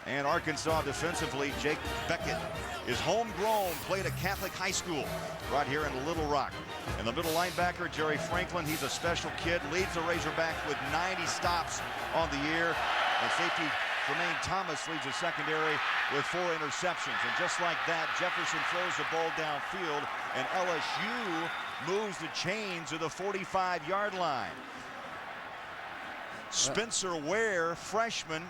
And Arkansas defensively, Jake Beckett is homegrown, played at Catholic High School right here in Little Rock. And the middle linebacker, Jerry Franklin, he's a special kid, leads the Razorbacks with 90 stops on the year. And safety Jermaine Thomas leads the secondary with 4 interceptions. And just like that, Jefferson throws the ball downfield, and LSU moves the chains to the 45-yard line. Spencer Ware, freshman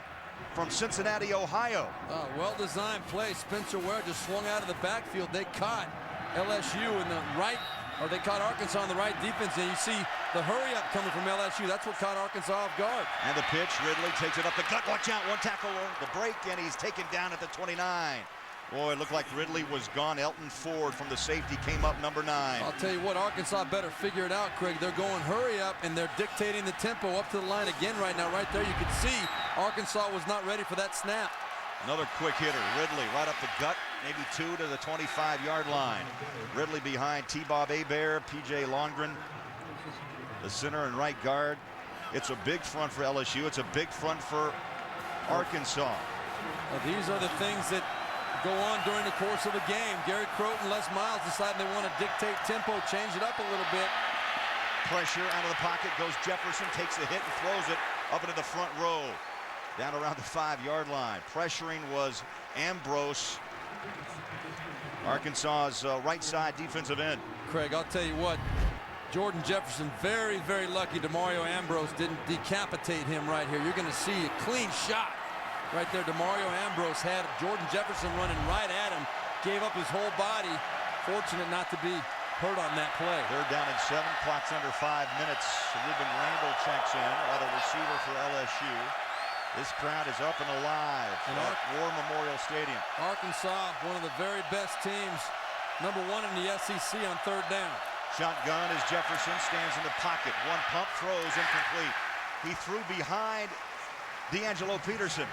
from Cincinnati, Ohio. Well-designed play. Spencer Ware just swung out of the backfield. They caught LSU in the right, or they caught Arkansas on the right defense, and you see the hurry-up coming from LSU. That's what caught Arkansas off guard. And the pitch, Ridley takes it up the gut. Watch out, one tackle on the break, and he's taken down at the 29. Boy, it looked like Ridley was gone. Elton Ford from the safety came up number 9. I'll tell you what, Arkansas better figure it out, Craig. They're going hurry up, and they're dictating the tempo up to the line again right now. Right there, you can see Arkansas was not ready for that snap. Another quick hitter, Ridley, right up the gut, maybe 2 to the 25-yard line. Ridley behind T-Bob Hebert, P.J. Longren, the center and right guard. It's a big front for LSU. It's a big front for Arkansas. Well, these are the things that go on during the course of the game. Gary Croton, Les Miles deciding they want to dictate tempo, change it up a little bit. Pressure out of the pocket goes Jefferson, takes the hit and throws it up into the front row. Down around the 5-yard line. Pressuring was Ambrose, Arkansas's right side defensive end. Craig, I'll tell you what, Jordan Jefferson very, very lucky DeMario Ambrose didn't decapitate him right here. You're going to see a clean shot right there. DeMario Ambrose had Jordan Jefferson running right at him, gave up his whole body. Fortunate not to be hurt on that play. They're down at 7, clock's under 5 minutes. Ruben Randall checks in at a receiver for LSU. This crowd is up and alive at War Memorial Stadium. Arkansas, one of the very best teams, #1 in the SEC on 3rd down. Shotgun as Jefferson stands in the pocket. One pump, throws incomplete. He threw behind D'Angelo Peterson.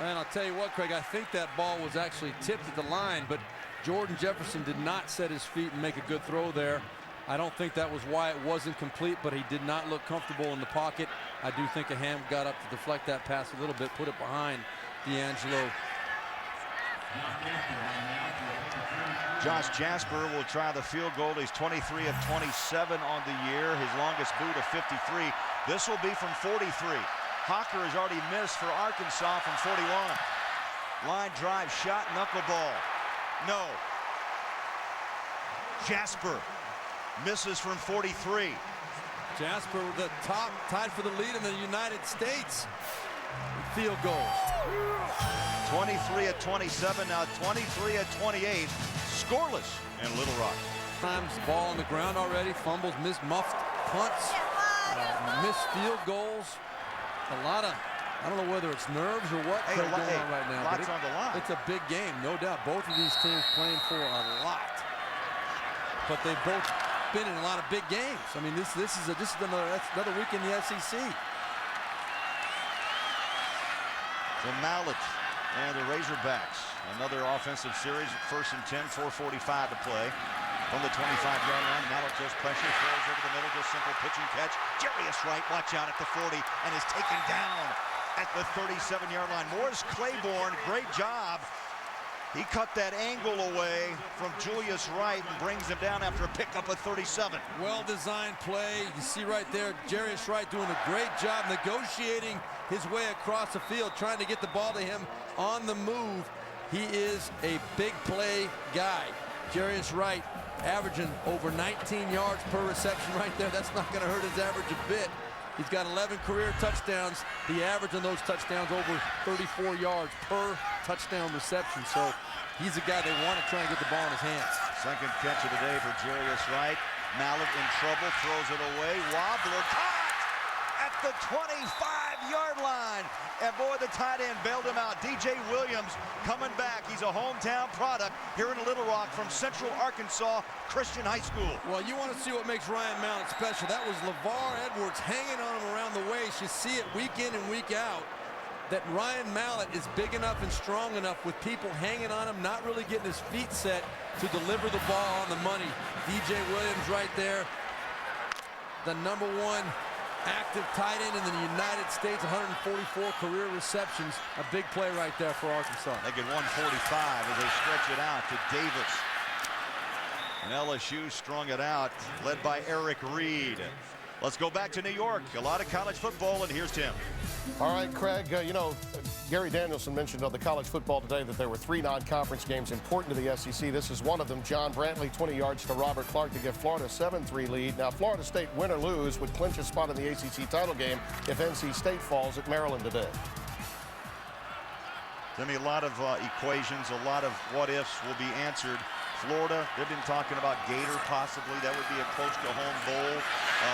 And I'll tell you what, Craig, I think that ball was actually tipped at the line, but Jordan Jefferson did not set his feet and make a good throw there. I don't think that was why it wasn't complete, but he did not look comfortable in the pocket. I do think a hand got up to deflect that pass a little bit, put it behind D'Angelo. Josh Jasper will try the field goal. He's 23 of 27 on the year. His longest boot of 53. This will be from 43. Hawker has already missed for Arkansas from 41. Line drive shot, knuckleball. No. Jasper misses from 43. Jasper, the top, tied for the lead in the United States. Field goals. 23 at 27, now 23 at 28. Scoreless in Little Rock. Times ball on the ground already. Fumbles, missed muffed punts, missed field goals. A lot of, I don't know whether it's nerves or what going on right now. Lots on the line. It's a big game, no doubt. Both of these teams playing for a lot. But they've both been in a lot of big games. I mean, this is another week in the SEC. So Mallet and the Razorbacks, another offensive series, 1st and 10, 4:45 to play. From the 25-yard line, Mallet just pressure, throws over the middle, just simple pitch and catch. Jarius Wright, watch out at the 40, and is taken down at the 37-yard line. Morris Claiborne, great job. He cut that angle away from Julius Wright and brings him down after a pickup of 37. Well-designed play. You see right there, Jarius Wright doing a great job negotiating his way across the field, trying to get the ball to him on the move. He is a big play guy. Jarius Wright averaging over 19 yards per reception right there. That's not going to hurt his average a bit. He's got 11 career touchdowns. The average on those touchdowns over 34 yards per touchdown reception. So he's a guy they want to try and get the ball in his hands. Second catch of the day for Jarius Wright. Mallet in trouble, throws it away. Wobbler caught at the 25-yard line. And boy, the tight end bailed him out. DJ Williams coming back. He's a hometown product here in Little Rock from Central Arkansas Christian High School. Well, you want to see what makes Ryan Mallet special. That was LeVar Edwards hanging on him around the waist. You see it week in and week out that Ryan Mallet is big enough and strong enough with people hanging on him, not really getting his feet set to deliver the ball on the money. DJ Williams right there, the #1 active tight end in the United States, 144 career receptions. A big play right there for Arkansas. They get 145 as they stretch it out to Davis. And LSU strung it out, led by Eric Reed. Let's go back to New York. A lot of college football, and here's Tim. All right, Craig, you know, Gary Danielson mentioned on the college football today that there were 3 non-conference games important to the SEC. This is one of them. John Brantley, 20 yards to Robert Clark to give Florida a 7-3 lead. Now, Florida State, win or lose, would clinch a spot in the ACC title game if NC State falls at Maryland today. I mean, a lot of equations, a lot of what-ifs will be answered. Florida, they've been talking about Gator possibly. That would be a close-to-home bowl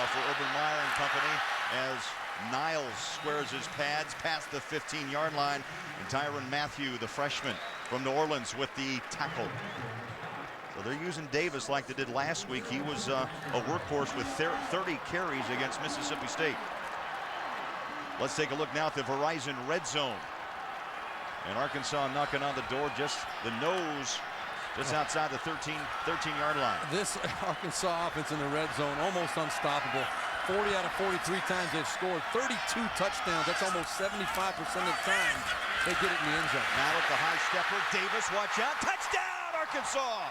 for Urban Meyer and company as Niles squares his pads past the 15-yard line. And Tyrann Mathieu, the freshman from New Orleans, with the tackle. So they're using Davis like they did last week. He was a workhorse with 30 carries against Mississippi State. Let's take a look now at the Verizon red zone. And Arkansas knocking on the door, just the nose, just outside the 13-yard line. This Arkansas offense in the red zone, almost unstoppable. 40 out of 43 times they've scored, 32 touchdowns. That's almost 75% of the time they get it in the end zone. Now with the high stepper, Davis, watch out, touchdown, Arkansas!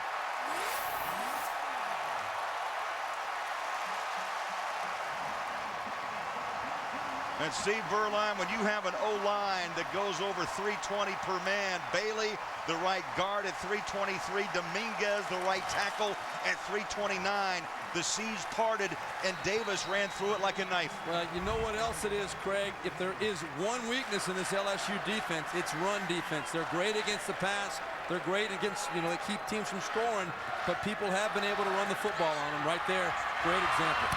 And Steve Berline, when you have an O-line that goes over 320 per man, Bailey, the right guard at 323, Dominguez, the right tackle at 329. The seas parted, and Davis ran through it like a knife. Well, you know what else it is, Craig? If there is one weakness in this LSU defense, it's run defense. They're great against the pass. They're great against, you know, they keep teams from scoring, but people have been able to run the football on them right there. Great example.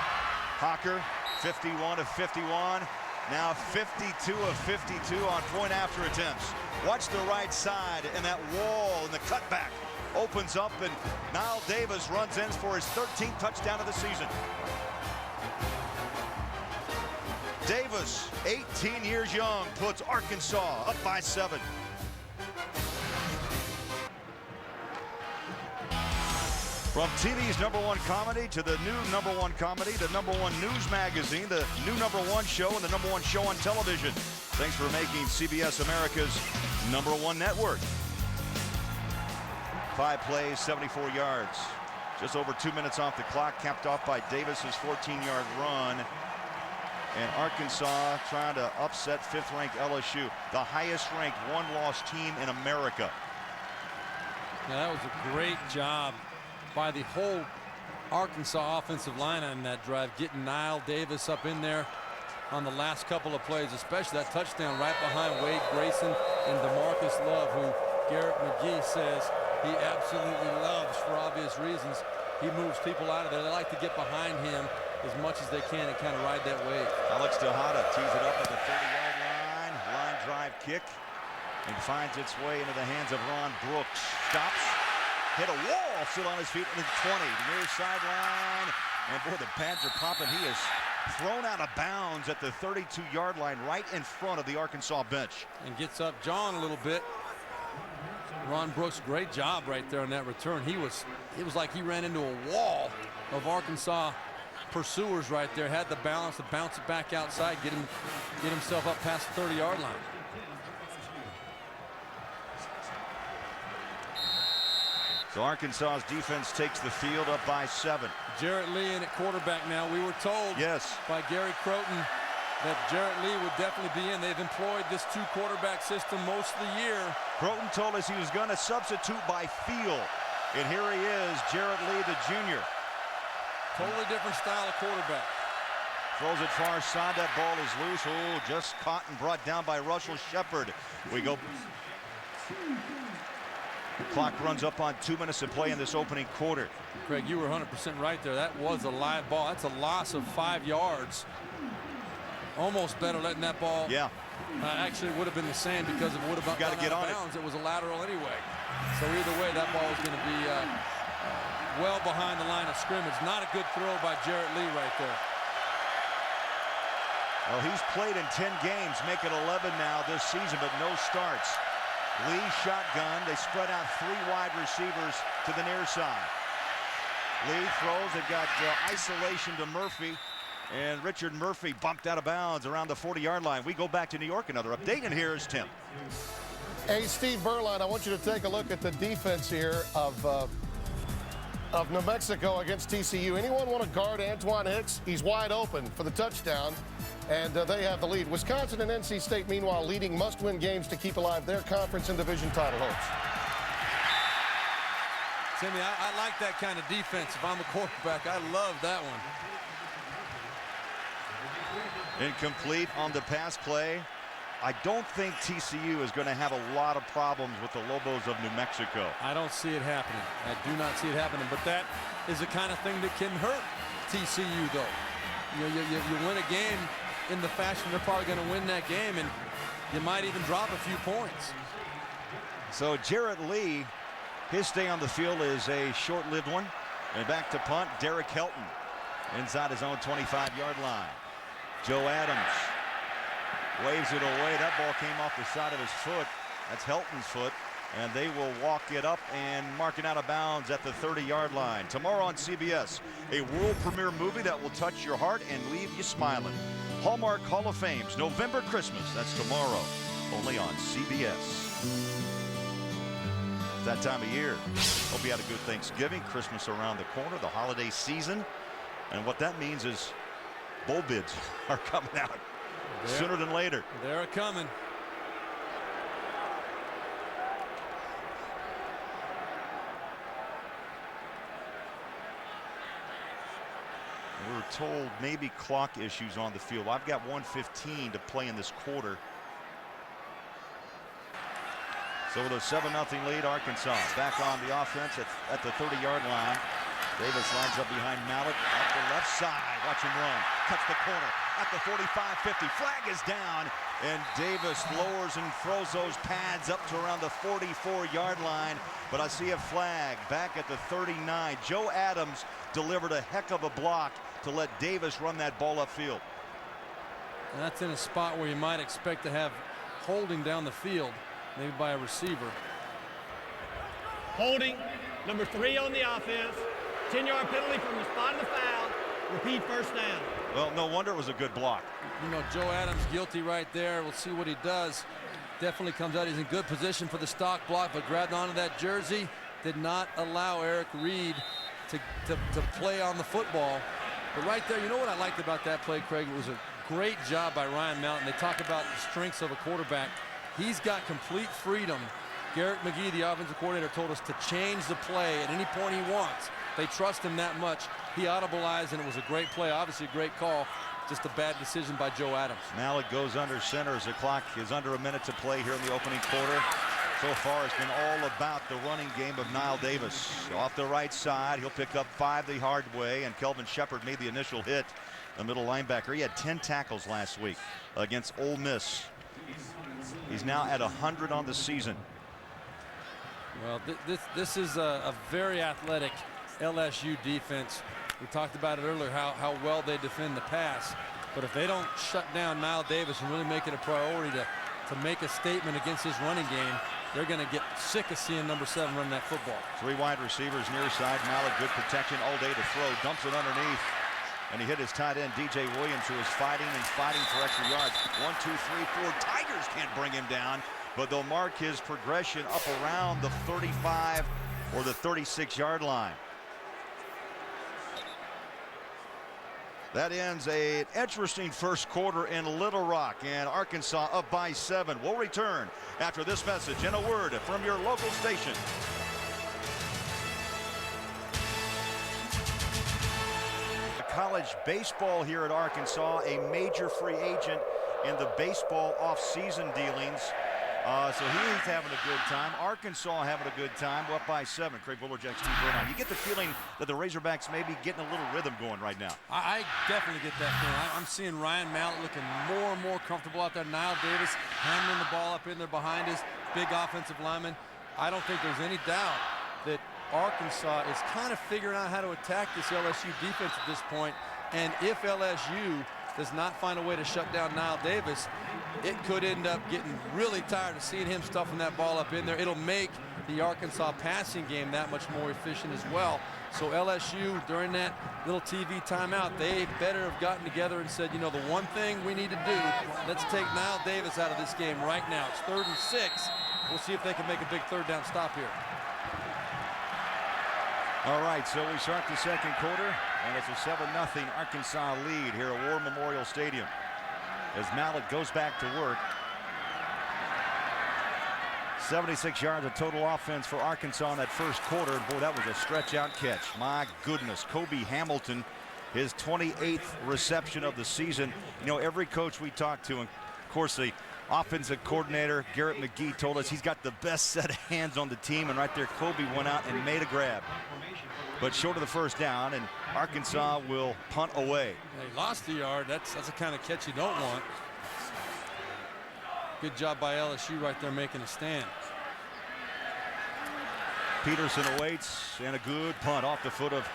Hocker, 51 of 51. Now 52 of 52 on point after attempts. Watch the right side, and that wall and the cutback opens up, and Niall Davis runs in for his 13th touchdown of the season. Davis, 18 years young, puts Arkansas up by 7. From TV's #1 comedy to the new #1 comedy, the #1 news magazine, the new #1 show, and the #1 show on television. Thanks for making CBS America's #1 network. 5 plays, 74 yards. Just over 2 minutes off the clock, capped off by Davis's 14-yard run. And Arkansas trying to upset 5th-ranked LSU, the highest-ranked one-loss team in America. Yeah, that was a great job by the whole Arkansas offensive line on that drive, getting Niall Davis up in there on the last couple of plays, especially that touchdown right behind Wade Grayson and DeMarcus Love, who Garrett McGee says he absolutely loves for obvious reasons. He moves people out of there. They like to get behind him as much as they can and kind of ride that wave. Alex Tejada tees it up at the 30-yard line. Line drive kick, and finds its way into the hands of Ron Brooks. Stops. Hit a wall, still on his feet at the 20, the near sideline. And boy, the pads are popping. He is thrown out of bounds at the 32-yard line right in front of the Arkansas bench. And gets up John a little bit. Ron Brooks, great job right there on that return. It was like he ran into a wall of Arkansas pursuers right there. Had the balance to bounce it back outside, get himself up past the 30-yard line. So Arkansas's defense takes the field up by 7. Jarrett Lee in at quarterback now. We were told by Gary Croton that Jarrett Lee would definitely be in. They've employed this 2-quarterback system most of the year. Croton told us he was going to substitute by feel. And here he is, Jarrett Lee, the junior. Totally different style of quarterback. Throws it far side. That ball is loose. Oh, just caught and brought down by Russell Shepard. We go. Clock runs up on 2 minutes to play in this opening quarter. Craig, you were 100% right there. That was a live ball. That's a loss of 5 yards. Almost better letting that ball. Yeah. Actually, would have been the same because it would have gone out of bounds. It was a lateral anyway. So either way, that ball is going to be well behind the line of scrimmage. Not a good throw by Jarrett Lee right there. Well, he's played in 10 games, making 11 now this season, but no starts. Lee shotgun. They spread out 3 wide receivers to the near side. Lee throws. They've got isolation to Murphy. And Richard Murphy bumped out of bounds around the 40-yard line. We go back to New York. Another update, and here's Tim. Hey, Steve Berline, I want you to take a look at the defense here of New Mexico against TCU. Anyone want to guard Antoine Hicks? He's wide open for the touchdown, and they have the lead. Wisconsin and NC State, meanwhile, leading must-win games to keep alive their conference and division title hopes. Timmy, I like that kind of defense. If I'm a quarterback, I love that one. Incomplete on the pass play. I don't think TCU is going to have a lot of problems with the Lobos of New Mexico. I don't see it happening. I do not see it happening. But that is the kind of thing that can hurt TCU, though. You win a game in the fashion they're probably going to win that game, and you might even drop a few points. So Jarrett Lee, his stay on the field is a short-lived one. And back to punt, Derek Helton inside his own 25-yard line. Joe Adams waves it away. That ball came off the side of his foot. That's Helton's foot. And they will walk it up and mark it out of bounds at the 30-yard line. Tomorrow on CBS, a world premiere movie that will touch your heart and leave you smiling. Hallmark Hall of Fame's November Christmas. That's tomorrow, only on CBS. It's that time of year. Hope you had a good Thanksgiving. Christmas around the corner, the holiday season. And what that means is bowl bids are coming out sooner than later. They're coming. We're told maybe clock issues on the field. I've got 1:15 to play in this quarter. So with a 7-0 lead, Arkansas back on the offense at the 30-yard line. Davis lines up behind Mallett up the left side. Watch him run. Cuts the corner at the 45-50. Flag is down, and Davis lowers and throws those pads up to around the 44-yard line. But I see a flag back at the 39. Joe Adams delivered a heck of a block to let Davis run that ball upfield. And that's in a spot where you might expect to have holding down the field, maybe by a receiver. Holding, number 3 on the offense. 10-yard penalty from the spot of the foul. Repeat first down. Well, no wonder it was a good block. You know, Joe Adams guilty right there. We'll see what he does. Definitely comes out. He's in good position for the stock block, but grabbed onto that jersey. Did not allow Eric Reed to play on the football. But right there, you know what I liked about that play, Craig? It was a great job by Ryan Mountain. They talk about the strengths of a quarterback. He's got complete freedom. Garrett McGee, the offensive coordinator, told us to change the play at any point he wants. They trust him that much. He audibilized, and it was a great play. Obviously a great call. Just a bad decision by Joe Adams. Mallett goes under center as the clock is under a minute to play here in the opening quarter. So far it's been all about the running game of Nile Davis. Off the right side, he'll pick up 5 the hard way, and Kelvin Shepard made the initial hit. The middle linebacker, he had 10 tackles last week against Ole Miss. He's now at 100 on the season. Well, this is a very athletic LSU defense. We talked about it earlier, how well they defend the pass. But if they don't shut down Nile Davis and really make it a priority to make a statement against his running game, they're going to get sick of seeing number 7 running that football. 3 wide receivers near side. Mallett, good protection all day to throw. Dumps it underneath. And he hit his tight end, DJ Williams, who is fighting for extra yards. 1, 2, 3, 4. Tigers can't bring him down, but they'll mark his progression up around the 35 or the 36-yard line. That ends an interesting first quarter in Little Rock, and Arkansas up by 7. We'll return after this message and a word from your local station. College baseball here at Arkansas, a major free agent in the baseball off-season dealings. So he's having a good time. Arkansas having a good time. We're up by 7. Craig Bullerjack, Steve Bernheim. You get the feeling that the Razorbacks may be getting a little rhythm going right now. I definitely get that feeling. I'm seeing Ryan Mallett looking more and more comfortable out there. Nile Davis hammering the ball up in there behind his big offensive lineman. I don't think there's any doubt that Arkansas is kind of figuring out how to attack this LSU defense at this point. And if LSU does not find a way to shut down Nile Davis, it could end up getting really tired of seeing him stuffing that ball up in there. It'll make the Arkansas passing game that much more efficient as well. So LSU, during that little TV timeout, they better have gotten together and said, you know, the one thing we need to do, let's take Niall Davis out of this game right now. It's 3rd and 6. We'll see if they can make a big 3rd down stop here. All right, so we start the second quarter, and it's a 7-0 Arkansas lead here at War Memorial Stadium as Mallett goes back to work. 76 yards of total offense for Arkansas in that first quarter. Boy, that was a stretch out catch. My goodness. Kobe Hamilton, his 28th reception of the season. You know, every coach we talked to, and of course the offensive coordinator, Garrett McGee, told us he's got the best set of hands on the team. And right there, Kobe went out and made a grab. But short of the first down, and Arkansas will punt away. They lost the yard. That's the kind of catch you don't want. Good job by LSU right there making a stand. Peterson awaits, and a good punt off the foot of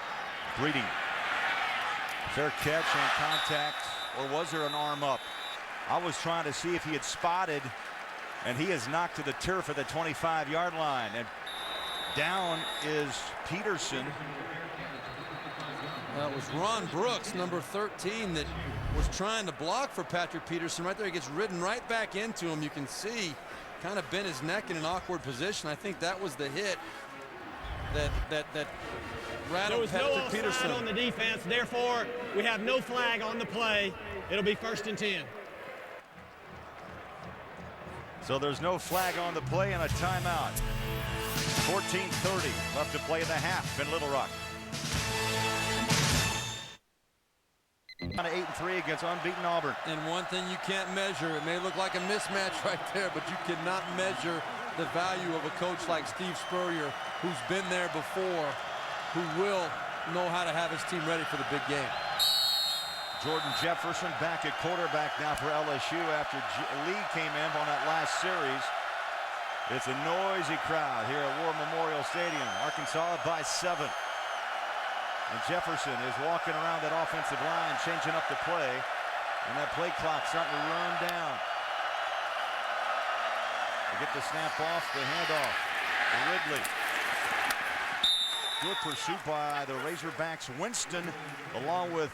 Breeding. Fair catch and contact, or was there an arm up? I was trying to see if he had spotted, and he is knocked to the turf at the 25-yard line. And down is Peterson. That was Ron Brooks, number 13, that was trying to block for Patrick Peterson. Right there, he gets ridden right back into him. You can see kind of bent his neck in an awkward position. I think that was the hit that rattled Patrick Peterson. There was no offside on the defense. Therefore, we have no flag on the play. It'll be 1st and 10. So there's no flag on the play and a timeout. 14:30 left to play in the half in Little Rock. On 8-3 against unbeaten Auburn. And one thing you can't measure, it may look like a mismatch right there, but you cannot measure the value of a coach like Steve Spurrier, who's been there before, who will know how to have his team ready for the big game. Jordan Jefferson back at quarterback now for LSU after Lee came in on that last series. It's a noisy crowd here at War Memorial Stadium. Arkansas by 7. And Jefferson is walking around that offensive line, changing up the play. And that play clock starting to run down. They get the snap off, the handoff to Ridley. Good pursuit by the Razorbacks. Winston, along with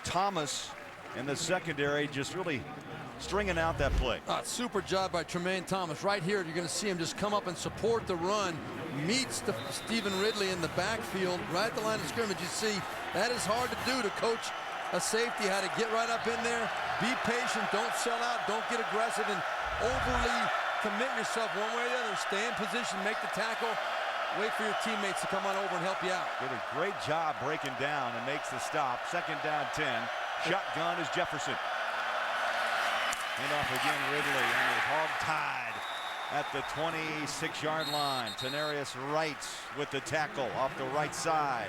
Thomas in the secondary, just really stringing out that play. Super job by Tremaine Thomas. Right here, you're going to see him just come up and support the run. Meets Stephen Ridley in the backfield, right at the line of scrimmage. You see, that is hard to do, to coach a safety how to get right up in there, be patient, don't sell out, don't get aggressive and overly commit yourself one way or the other. Stay in position, make the tackle, wait for your teammates to come on over and help you out. Did a great job breaking down and makes the stop. 2nd down 10. Shotgun is Jefferson. And off again Ridley, and is hog-tied at the 26-yard line. Tenarius Wright with the tackle off the right side.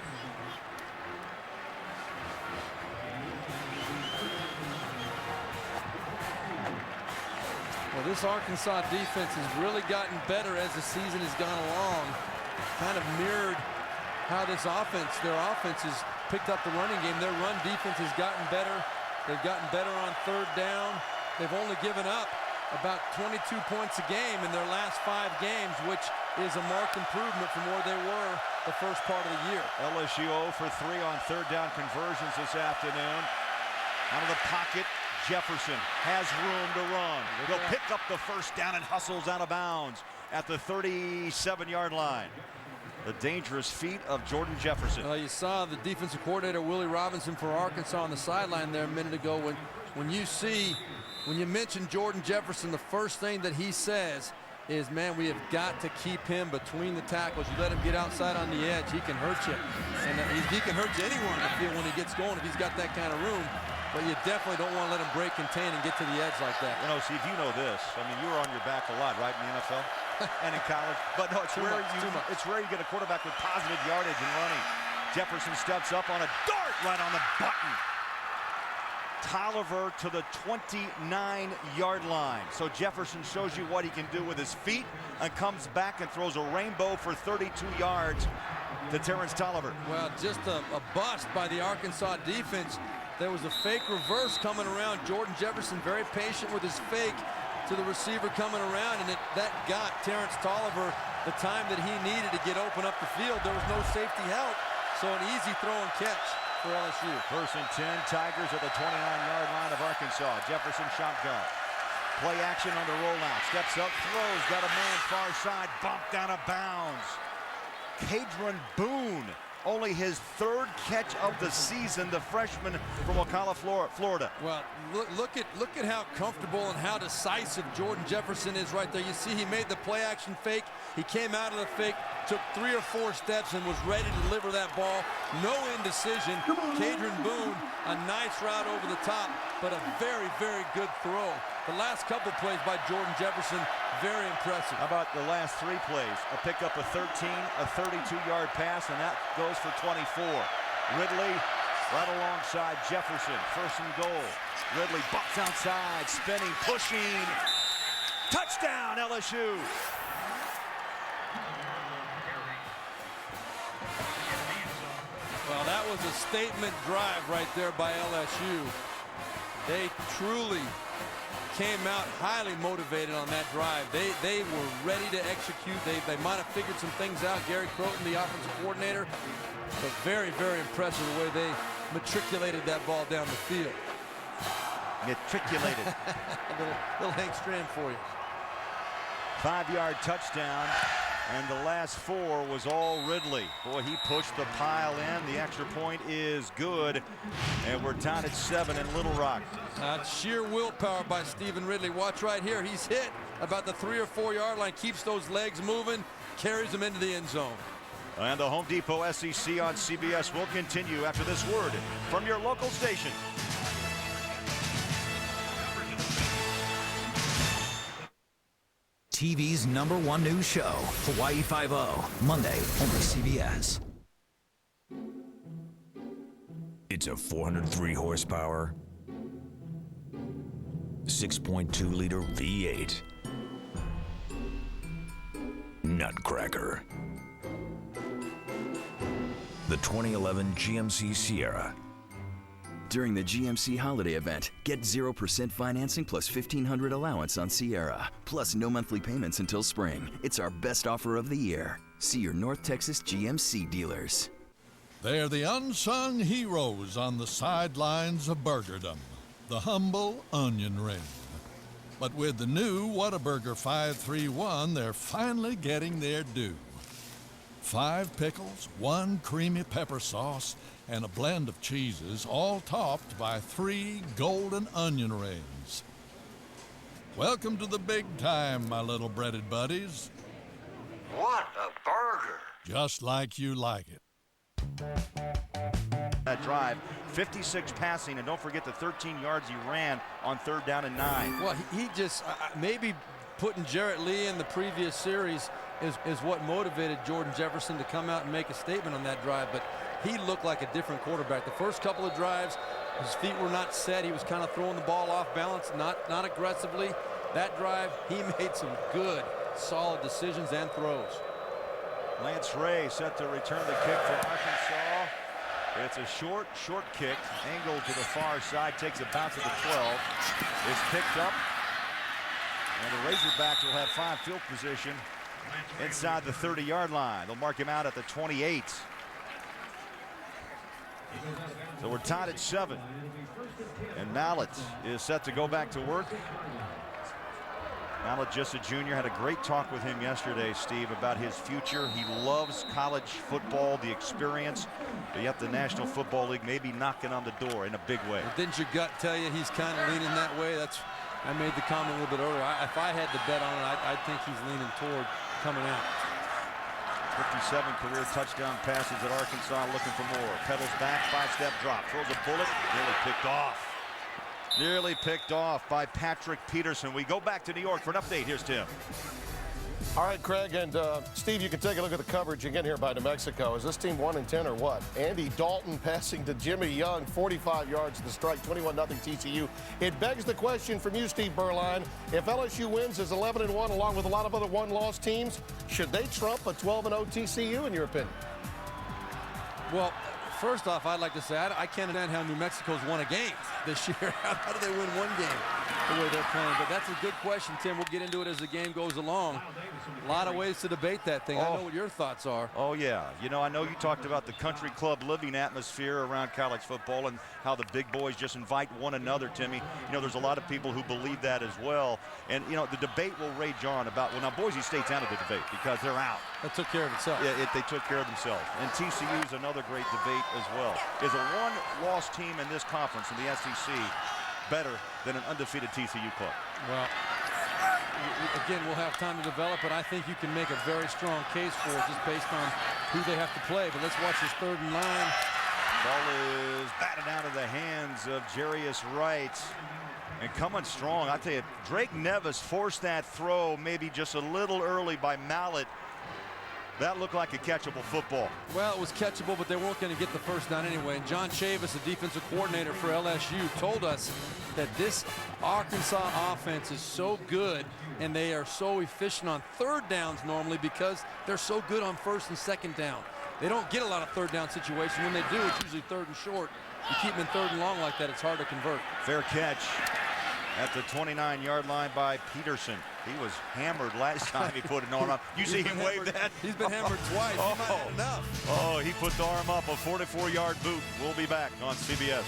Well, this Arkansas defense has really gotten better as the season has gone along. Kind of mirrored how this offense, their offense has picked up the running game. Their run defense has gotten better. They've gotten better on 3rd down. They've only given up about 22 points a game in their last 5 games, which is a marked improvement from where they were the first part of the year. LSU 0 for 3 on 3rd down conversions this afternoon. Out of the pocket, Jefferson has room to run. He'll pick up the first down and hustles out of bounds at the 37-yard line. The dangerous feet of Jordan Jefferson. You saw the defensive coordinator, Willie Robinson, for Arkansas on the sideline there a minute ago. When you mention Jordan Jefferson, the first thing that he says is, man, we have got to keep him between the tackles. You let him get outside on the edge, he can hurt you. And he can hurt you anywhere in the field when he gets going if he's got that kind of room. But you definitely don't want to let him break, contain, and get to the edge like that. You know, Steve, you know this. I mean, you were on your back a lot, right, in the NFL and in college. But no, it's rare you get a quarterback with positive yardage and running. Jefferson steps up on a dart right on the button. Tolliver to the 29-yard line. So Jefferson shows you what he can do with his feet and comes back and throws a rainbow for 32 yards to Terrence Tolliver. Well, just a bust by the Arkansas defense. There was a fake reverse coming around. Jordan Jefferson very patient with his fake, to the receiver coming around, and that got Terrence Tolliver the time that he needed to get open up the field. There was no safety help, so an easy throw and catch for LSU. 1st and 10, Tigers at the 29-yard line of Arkansas. Jefferson shotgun. Play action on the rollout. Steps up, throws, got a man far side, bumped out of bounds. Cadron Boone, only his 3rd catch of the season, the freshman from Ocala, Florida. Well, look at how comfortable and how decisive Jordan Jefferson is right there. You see he made the play action fake. He came out of the fake, took 3 or 4 steps and was ready to deliver that ball. No indecision. Cadron Boone, a nice route over the top, but a very, very good throw. The last couple plays by Jordan Jefferson, very impressive. How about the last 3 plays? A pickup of 13, a 32-yard pass, and that goes for 24. Ridley right alongside Jefferson. 1st and goal. Ridley bumps outside, spinning, pushing. Touchdown, LSU. Well, that was a statement drive right there by LSU. They truly came out highly motivated on that drive. They were ready to execute. They might have figured some things out. Gary Croton, the offensive coordinator, but very, very impressive the way they matriculated that ball down the field. Matriculated. little Hank Strand for you. 5-yard touchdown, and the last 4 was all Ridley. Boy, he pushed the pile in. The extra point is good, and we're tied at 7 in Little Rock. Sheer willpower by Stephen Ridley. Watch right here. He's hit about the 3 or 4 yard line, keeps those legs moving, carries them into the end zone. And the Home Depot SEC on CBS will continue after this word from your local station. TV's #1 news show, Hawaii Five-0, Monday, only CBS. It's a 403 horsepower, 6.2-liter V8 nutcracker. The 2011 GMC Sierra. During the GMC holiday event, get 0% financing plus $1,500 allowance on Sierra, plus no monthly payments until spring. It's our best offer of the year. See your North Texas GMC dealers. They're the unsung heroes on the sidelines of burgerdom, the humble onion ring. But with the new Whataburger 531, they're finally getting their due. 5 pickles, 1 creamy pepper sauce, and a blend of cheeses, all topped by 3 golden onion rings. Welcome to the big time, my little breaded buddies. What a burger! Just like you like it. That drive, 56 passing, and don't forget the 13 yards he ran on 3rd down and 9. Well, he just maybe putting Jarrett Lee in the previous series is what motivated Jordan Jefferson to come out and make a statement on that drive, but he looked like a different quarterback. The first couple of drives, his feet were not set. He was kind of throwing the ball off balance, not aggressively. That drive, he made some good, solid decisions and throws. Lance Ray set to return the kick for Arkansas. It's a short kick, angled to the far side, takes a bounce at the 12. Is picked up, and the Razorbacks will have 5 field position inside the 30-yard line. They'll mark him out at the 28. So we're tied at 7. And Mallett is set to go back to work. Mallett, just a junior, had a great talk with him yesterday, Steve, about his future. He loves college football, the experience, but yet the National Football League may be knocking on the door in a big way. Well, didn't your gut tell you he's kind of leaning that way? I made the comment a little bit earlier. If I had to bet on it, I think he's leaning toward coming out. 57 career touchdown passes at Arkansas, looking for more. Pedals back, 5-step drop, throws a bullet, nearly picked off. Nearly picked off by Patrick Peterson. We go back to New York for an update. Here's Tim. All right, Craig and Steve, you can take a look at the coverage again here by New Mexico. Is this team 1-10 or what? Andy Dalton passing to Jimmy Young, 45 yards to the strike, 21-0 TCU. It begs the question from you, Steve Berline. If LSU wins as 11-1 along with a lot of other one-loss teams, should they trump a 12-0 TCU in your opinion? Well, first off, I'd like to say I can't understand how New Mexico's won a game this year. How do they win one game? the way they're playing. But that's a good question, Tim. We'll get into it as the game goes along. A lot of ways to debate that thing. I know what your thoughts are. Oh, yeah. You know, I know you talked about the country club living atmosphere around college football and how the big boys just invite one another, Timmy. You know, there's a lot of people who believe that as well. And, you know, the debate will rage on about, well, now Boise State's out of the debate because they're out. That took care of itself. Yeah, they took care of themselves. And TCU is another great debate as well. Is a one-loss team in this conference in the SEC better than an undefeated TCU club? Well, again, we'll have time to develop, but I think you can make a very strong case for it just based on who they have to play. But let's watch this 3rd and 9. Ball is batted out of the hands of Jarius Wright. And coming strong, I tell you, Drake Nevis forced that throw maybe just a little early by Mallet. That looked like a catchable football. Well, it was catchable, but they weren't going to get the first down anyway. And John Chavis, the defensive coordinator for LSU, told us that this Arkansas offense is so good and they are so efficient on 3rd downs normally because they're so good on 1st and 2nd down. They don't get a lot of 3rd down situations. When they do, it's usually 3rd and short. You keep them in 3rd and long like that, it's hard to convert. Fair catch at the 29-yard line by Peterson. He was hammered last time he put an arm up. You see him wave that? He's been hammered twice. He might have enough. Oh, he put the arm up, a 44-yard boot. We'll be back on CBS.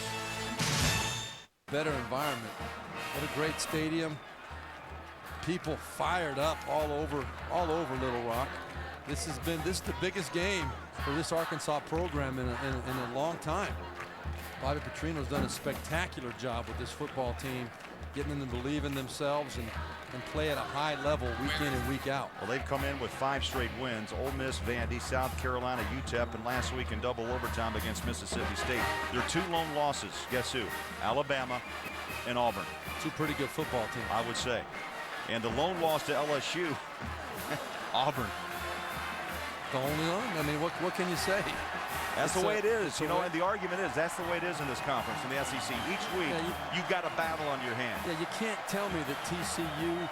Better environment. What a great stadium. People fired up all over Little Rock. This is the biggest game for this Arkansas program in a long time. Bobby Petrino's done a spectacular job with this football team, getting them to believe in themselves and play at a high level week in and week out. Well, they've come in with 5 straight wins. Ole Miss, Vandy, South Carolina, UTEP, and last week in double overtime against Mississippi State. Their 2 lone losses, guess who? Alabama and Auburn. 2 pretty good football teams, I would say. And the lone loss to LSU, Auburn. The only one? I mean, what can you say? That's the way it is. You know, and the argument is that's the way it is in this conference, in the SEC. Each week, you've got a battle on your hands. Yeah, you can't tell me that TCU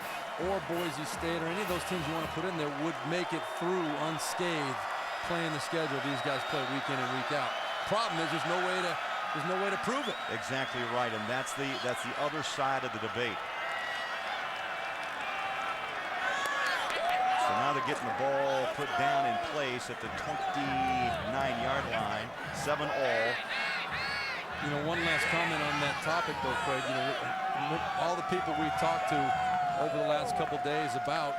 or Boise State or any of those teams you want to put in there would make it through unscathed playing the schedule these guys play week in and week out. Problem is there's no way to prove it. Exactly right, and that's the other side of the debate. So now they're getting the ball put down in place at the 29-yard line. 7 all. You know, one last comment on that topic, though, Craig. You know, all the people we've talked to over the last couple days about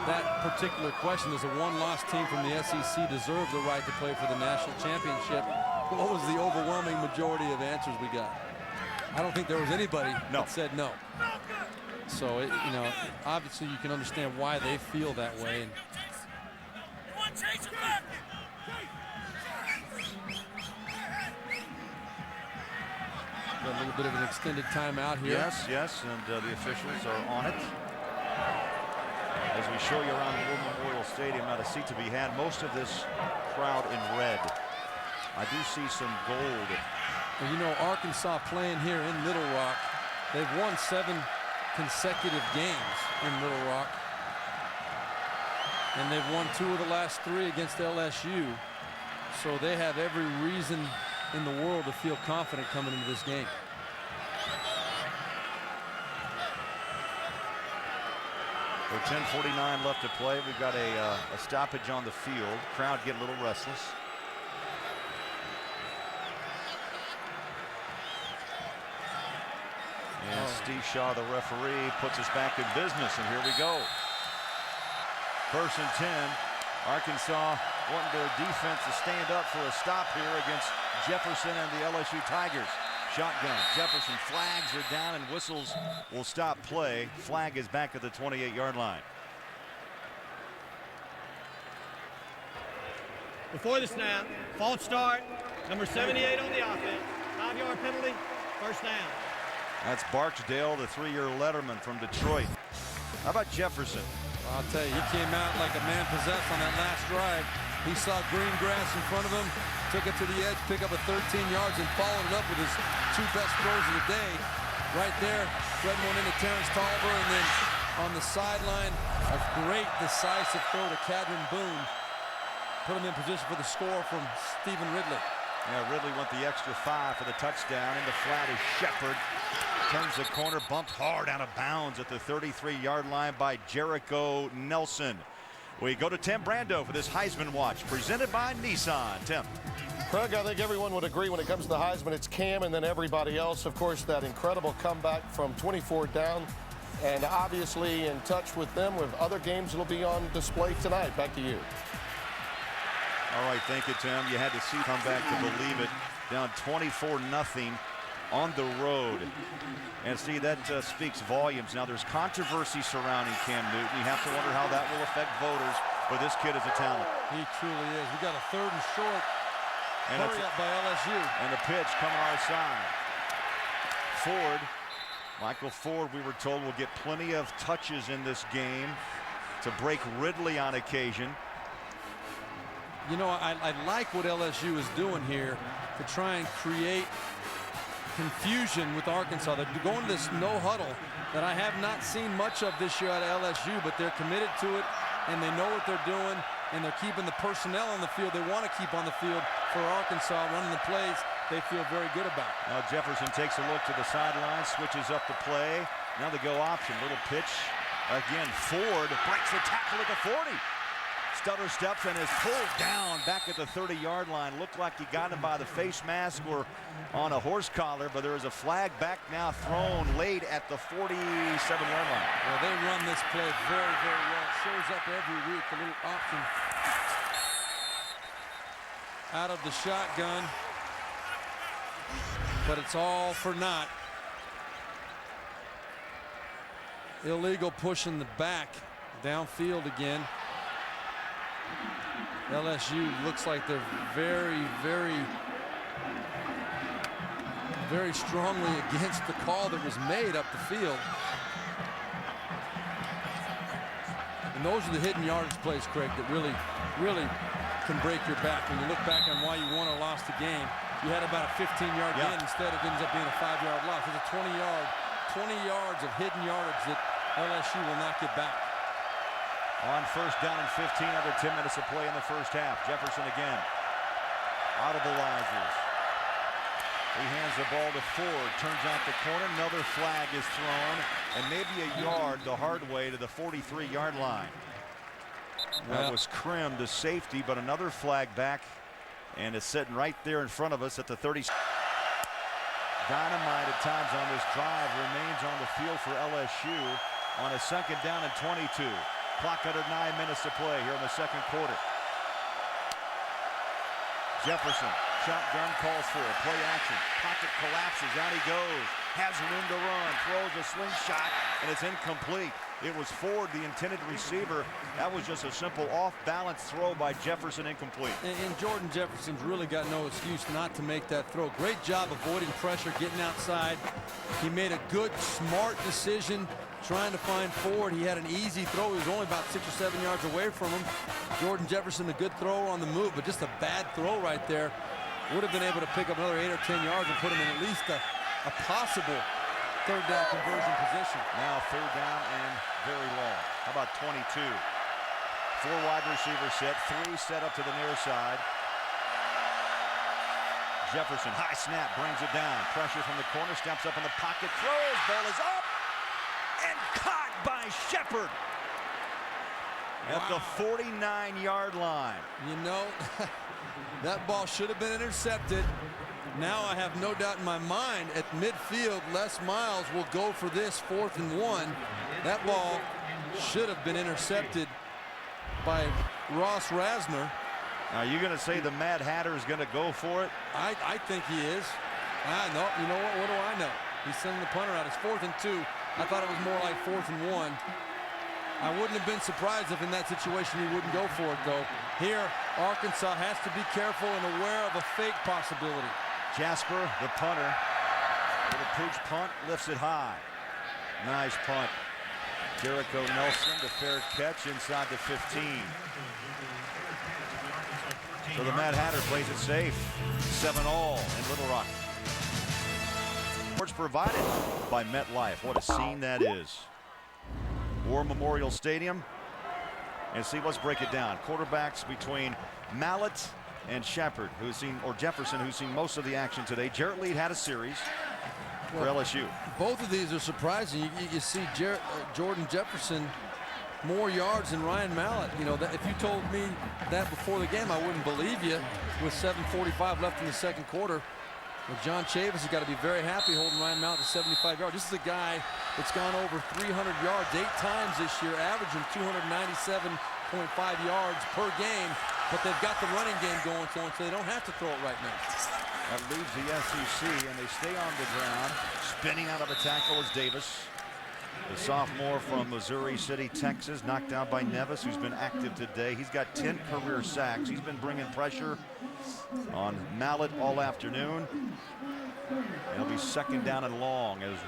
that particular question, does a one-loss team from the SEC deserve the right to play for the national championship? What was the overwhelming majority of answers we got? I don't think there was anybody that said no. So, you know, obviously you can understand why they feel that way. Got a little bit of an extended timeout here. Yes, and the officials are on it. As we show you around the War Memorial Stadium, not a seat to be had. Most of this crowd in red. I do see some gold. And you know, Arkansas playing here in Little Rock, they've won 7 consecutive games in Little Rock, and they've won 2 of the last 3 against LSU, so they have every reason in the world to feel confident coming into this game. With 10:49 left to play, we've got a stoppage on the field. Crowd getting a little restless. And Steve Shaw, the referee, puts us back in business, and here we go. 1st and 10. Arkansas wanting their defense to stand up for a stop here against Jefferson and the LSU Tigers. Shotgun. Jefferson, flags are down and whistles will stop play. Flag is back at the 28-yard line. Before the snap, false start, number 78 on the offense. 5-yard penalty, 1st down. That's Barksdale, the 3-year letterman from Detroit. How about Jefferson? I'll tell you, he came out like a man possessed on that last drive. He saw green grass in front of him, took it to the edge, picked up a 13 yards, and followed it up with his 2 best throws of the day. Right there, threading one into Terrence Tolliver, and then on the sideline, a great decisive throw to Cadron Boone. Put him in position for the score from Stephen Ridley. Yeah, Ridley went the extra 5 for the touchdown. In the flat is Shepard. Turns the corner, bumped hard out of bounds at the 33-yard line by Jericho Nelson. We go to Tim Brando for this Heisman Watch, presented by Nissan. Tim. Craig, I think everyone would agree when it comes to the Heisman, it's Cam and then everybody else. Of course, that incredible comeback from 24 down, and obviously in touch with them with other games that will be on display tonight. Back to you. All right, thank you, Tim. You had to see come back to believe it. Down 24-0 on the road. And see, that speaks volumes. Now, there's controversy surrounding Cam Newton. You have to wonder how that will affect voters, but this kid is a talent. He truly is. We got a 3rd and short. And Hurry up by LSU. And the pitch coming our side. Ford, Michael Ford, we were told, will get plenty of touches in this game to break Ridley on occasion. You know, I like what LSU is doing here to try and create confusion with Arkansas. They're going to this no huddle that I have not seen much of this year out of LSU, but they're committed to it, and they know what they're doing, and they're keeping the personnel on the field they want to keep on the field for Arkansas, running the plays they feel very good about. Now Jefferson takes a look to the sideline, switches up the play. Now the go option, little pitch. Again, Ford breaks the tackle at the 40. Stutter steps and is pulled down back at the 30-yard line. Looked like he got him by the face mask or on a horse collar, but there is a flag back now thrown late at the 47-yard line. Well, they run this play very, very well. It shows up every week, the little option out of the shotgun, but it's all for naught. Illegal push in the back, downfield again. LSU looks like they're very, very, very strongly against the call that was made up the field. And those are the hidden yardage plays, Craig, that really, really can break your back. When you look back on why you won or lost the game, you had about a 15-yard gain. Instead it ends up being a 5-yard loss. It's a 20 yards of hidden yardage that LSU will not get back. On 1st down and 15, under 10 minutes of play in the first half. Jefferson again. Audibilizes. He hands the ball to Ford. Turns out the corner. Another flag is thrown. And maybe a yard the hard way to the 43-yard line. That was Krim to safety, but another flag back. And it's sitting right there in front of us at the 30. Dynamite at times on this drive remains on the field for LSU on a 2nd down and 22. Clock under 9 minutes to play here in the 2nd quarter. Jefferson, shotgun calls for it. Play action. Pocket collapses. Out he goes. Has room to run. Throws a slingshot, and it's incomplete. It was Ford, the intended receiver. That was just a simple off-balance throw by Jefferson, incomplete. And Jordan Jefferson's really got no excuse not to make that throw. Great job avoiding pressure, getting outside. He made a good, smart decision trying to find Ford. He had an easy throw. He was only about 6 or 7 yards away from him. Jordan Jefferson, a good thrower on the move, but just a bad throw right there. Would have been able to pick up another 8 or 10 yards and put him in at least a possible 3rd down conversion position. Now 3rd down and very long. How about 22? 4 wide receiver set, 3 set up to the near side. Jefferson, high snap, brings it down. Pressure from the corner, steps up in the pocket, throws, ball is up, and caught by Shepard at the 49-yard line. You know, that ball should have been intercepted. Now I have no doubt in my mind at midfield, Les Miles will go for this 4th and 1. That ball should have been intercepted by Ross Rasner. Are you going to say the Mad Hatter is going to go for it? I think he is. No, you know what? What do I know? He's sending the punter out. It's 4th and 2. I thought it was more like 4th and 1. I wouldn't have been surprised if in that situation he wouldn't go for it, though. Here, Arkansas has to be careful and aware of a fake possibility. Jasper, the punter, with a pooch punt, lifts it high. Nice punt. Jericho Nelson, the fair catch inside the 15. So the Mad Hatter plays it safe. 7-all in Little Rock. Sports provided by MetLife. What a scene that is. War Memorial Stadium. And see, let's break it down. Quarterbacks between Mallett and Shepard, Jefferson, who's seen most of the action today. Jarrett Lee had a series for LSU. Both of these are surprising. You see Jordan Jefferson more yards than Ryan Mallett. You know, that if you told me that before the game, I wouldn't believe you. With 7:45 left in the second quarter, well, John Chavis has got to be very happy holding Ryan Mallett to 75 yards. This is a guy that's gone over 300 yards 8 times this year, averaging 297.5 yards per game. But they've got the running game going for them, so they don't have to throw it right now. That leaves the SEC, and they stay on the ground. Spinning out of a tackle is Davis, the sophomore from Missouri City, Texas, knocked out by Nevis, who's been active today. He's got 10 career sacks. He's been bringing pressure on Mallett all afternoon. It'll be second down and long as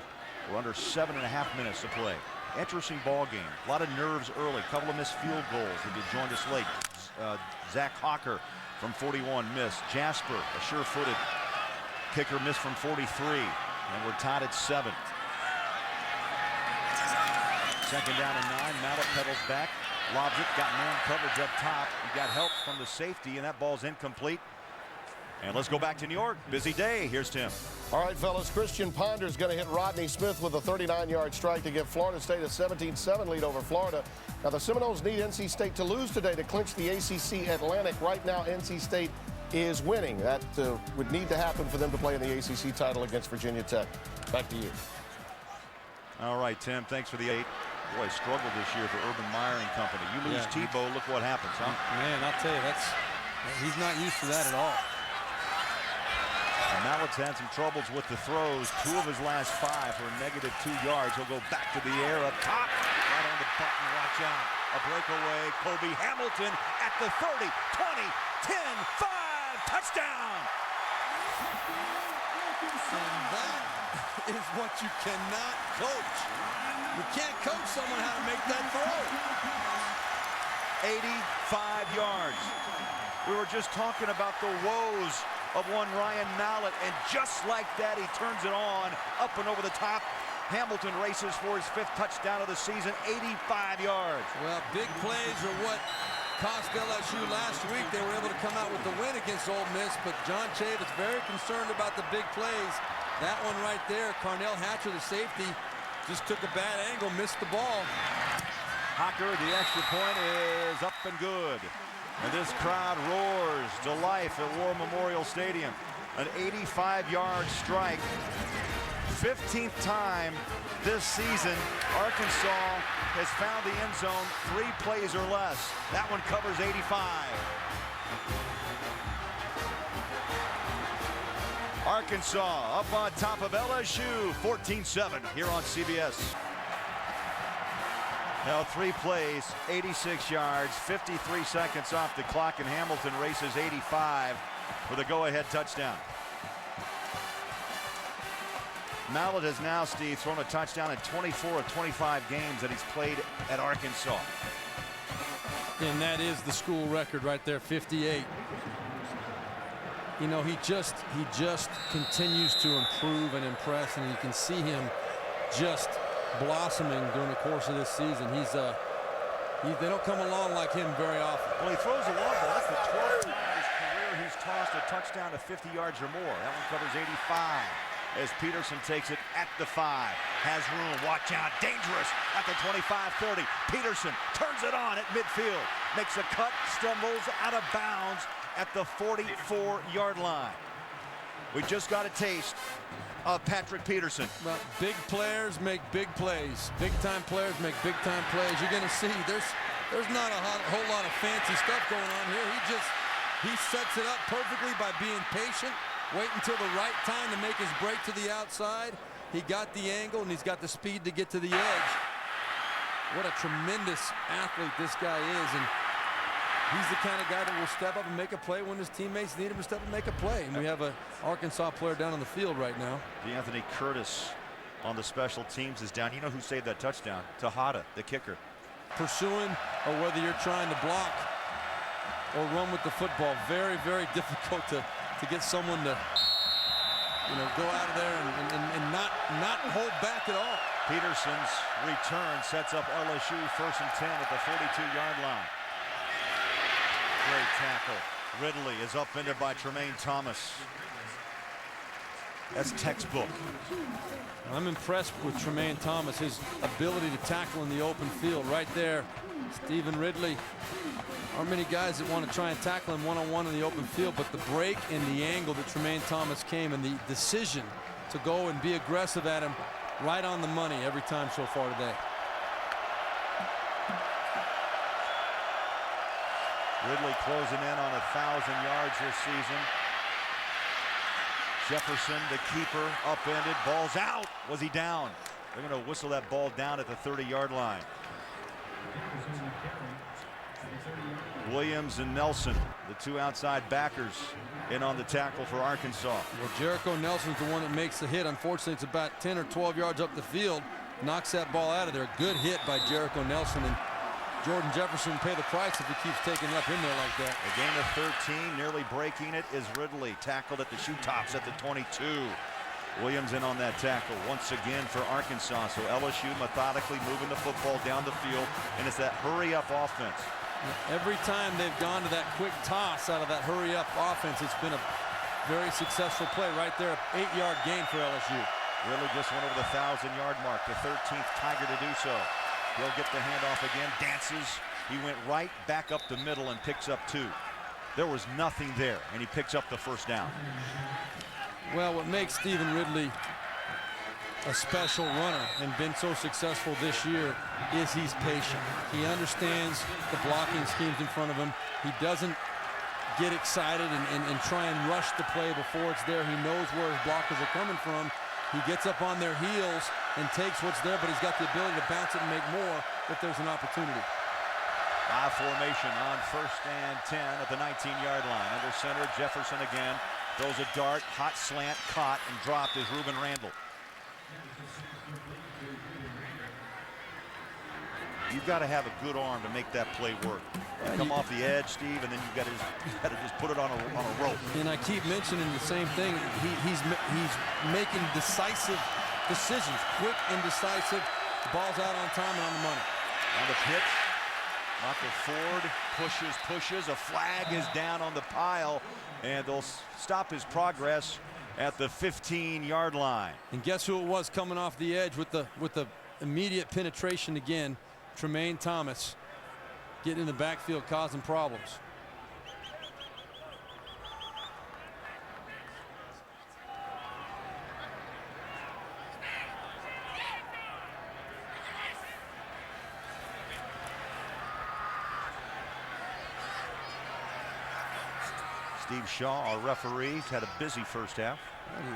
we're under 7.5 minutes to play. Interesting ball game. A lot of nerves early. A couple of missed field goals. If you joined us late, Zach Hawker from 41 missed. Jasper, a sure-footed kicker, missed from 43, and we're tied at 7. Second down and 9. Mallett pedals back, lobs it, got man coverage up top. He got help from the safety, and that ball's incomplete. And let's go back to New York. Busy day. Here's Tim. All right, fellas. Christian Ponder's going to hit Rodney Smith with a 39-yard strike to give Florida State a 17-7 lead over Florida. Now, the Seminoles need NC State to lose today to clinch the ACC Atlantic. Right now, NC State is winning. That would need to happen for them to play in the ACC title against Virginia Tech. Back to you. All right, Tim. Thanks for the 8. Boy, struggled this year for Urban Meyer and company. You lose Tebow, look what happens, huh? Man, I'll tell you, he's not used to that at all. Mallett's had some troubles with the throws. 2 of his last 5 for a -2 yards. He'll go back to the air up top. Right on the button. Watch out. A breakaway. Kobe Hamilton at the 30, 20, 10, 5. Touchdown. And that is what you cannot coach. You can't coach someone how to make that throw. 85 yards. We were just talking about the woes of one Ryan Mallett, and just like that, he turns it on, up and over the top. Hamilton races for his 5th touchdown of the season, 85 yards. Well, big plays are what cost LSU last week. They were able to come out with the win against Ole Miss, but John Chavis very concerned about the big plays. That one right there, Carnell Hatcher, the safety, just took a bad angle, missed the ball. Hawker, the extra point is up and good. And this crowd roars to life at War Memorial Stadium. An 85-yard strike. 15th time this season Arkansas has found the end zone 3 plays or less. That one covers 85. Arkansas up on top of LSU, 14-7 here on CBS. Now 3 plays, 86 yards, 53 seconds off the clock, and Hamilton races 85 for the go-ahead touchdown. Mallett has now, Steve, thrown a touchdown in 24 of 25 games that he's played at Arkansas. And that is the school record right there, 58. You know, he just continues to improve and impress, and you can see him just blossoming during the course of this season. They don't come along like him very often. Well, he throws a long ball. That's the 12th time in his career he's tossed a touchdown to 50 yards or more. That one covers 85 as Peterson takes it at the 5. Has room. Watch out. Dangerous at the 25-30. Peterson turns it on at midfield. Makes a cut. Stumbles out of bounds at the 44-yard line. We just got a taste of Patrick Peterson. Well, big players make big plays. Big-time players make big-time plays. You're going to see there's not a whole lot of fancy stuff going on here. He sets it up perfectly by being patient, wait until the right time to make his break to the outside. He got the angle, and he's got the speed to get to the edge. What a tremendous athlete this guy is, and he's the kind of guy that will step up and make a play when his teammates need him to step up and make a play. And we have an Arkansas player down on the field right now. DeAnthony Curtis on the special teams is down. You know who saved that touchdown? Tejada, the kicker. Pursuing, or whether you're trying to block or run with the football, very, very difficult to get someone to, you know, go out of there and not hold back at all. Peterson's return sets up LSU 1st and 10 at the 42-yard line. Great tackle Ridley is upended by Tremaine Thomas. That's textbook. I'm impressed with Tremaine Thomas, his ability to tackle in the open field right there. Stephen Ridley. Aren't many guys that want to try and tackle him one-on-one in the open field, but the break and the angle that Tremaine Thomas came and the decision to go and be aggressive at him, right on the money every time so far today. Ridley closing in on 1,000 yards this season. Jefferson, the keeper, upended, ball's out. Was he down? They're going to whistle that ball down at the 30-yard line. Williams and Nelson, the two outside backers, in on the tackle for Arkansas. Well, Jericho Nelson's the one that makes the hit. Unfortunately, it's about 10 or 12 yards up the field. Knocks that ball out of there. Good hit by Jericho Nelson. And Jordan Jefferson will pay the price if he keeps taking it up in there like that. A gain of 13, nearly breaking it, is Ridley. Tackled at the shoe tops at the 22. Williams in on that tackle once again for Arkansas. So LSU methodically moving the football down the field, and it's that hurry-up offense. Every time they've gone to that quick toss out of that hurry-up offense, it's been a very successful play right there. 8-yard gain for LSU. Ridley just went over the 1,000-yard mark, the 13th Tiger to do so. He'll get the handoff again, dances. He went right back up the middle and picks up 2. There was nothing there, and he picks up the first down. Well, what makes Stephen Ridley a special runner and been so successful this year is he's patient. He understands the blocking schemes in front of him. He doesn't get excited and try and rush the play before it's there. He knows where his blockers are coming from. He gets up on their heels and takes what's there, but he's got the ability to bounce it and make more if there's an opportunity. I formation on 1st and 10 at the 19-yard line. Under center, Jefferson again. Throws a dart, hot slant, caught and dropped is Ruben Randall. You've got to have a good arm to make that play work. Come off the edge, Steve, and then you've got to just put it on a rope. And I keep mentioning the same thing. He's making decisive decisions, quick and decisive. The ball's out on time and on the money. On the pitch, Michael Ford pushes. A flag is down on the pile, and they'll stop his progress at the 15-yard line. And guess who it was coming off the edge with the immediate penetration again? Tremaine Thomas getting in the backfield, causing problems. Steve Shaw, our referee, had a busy first half.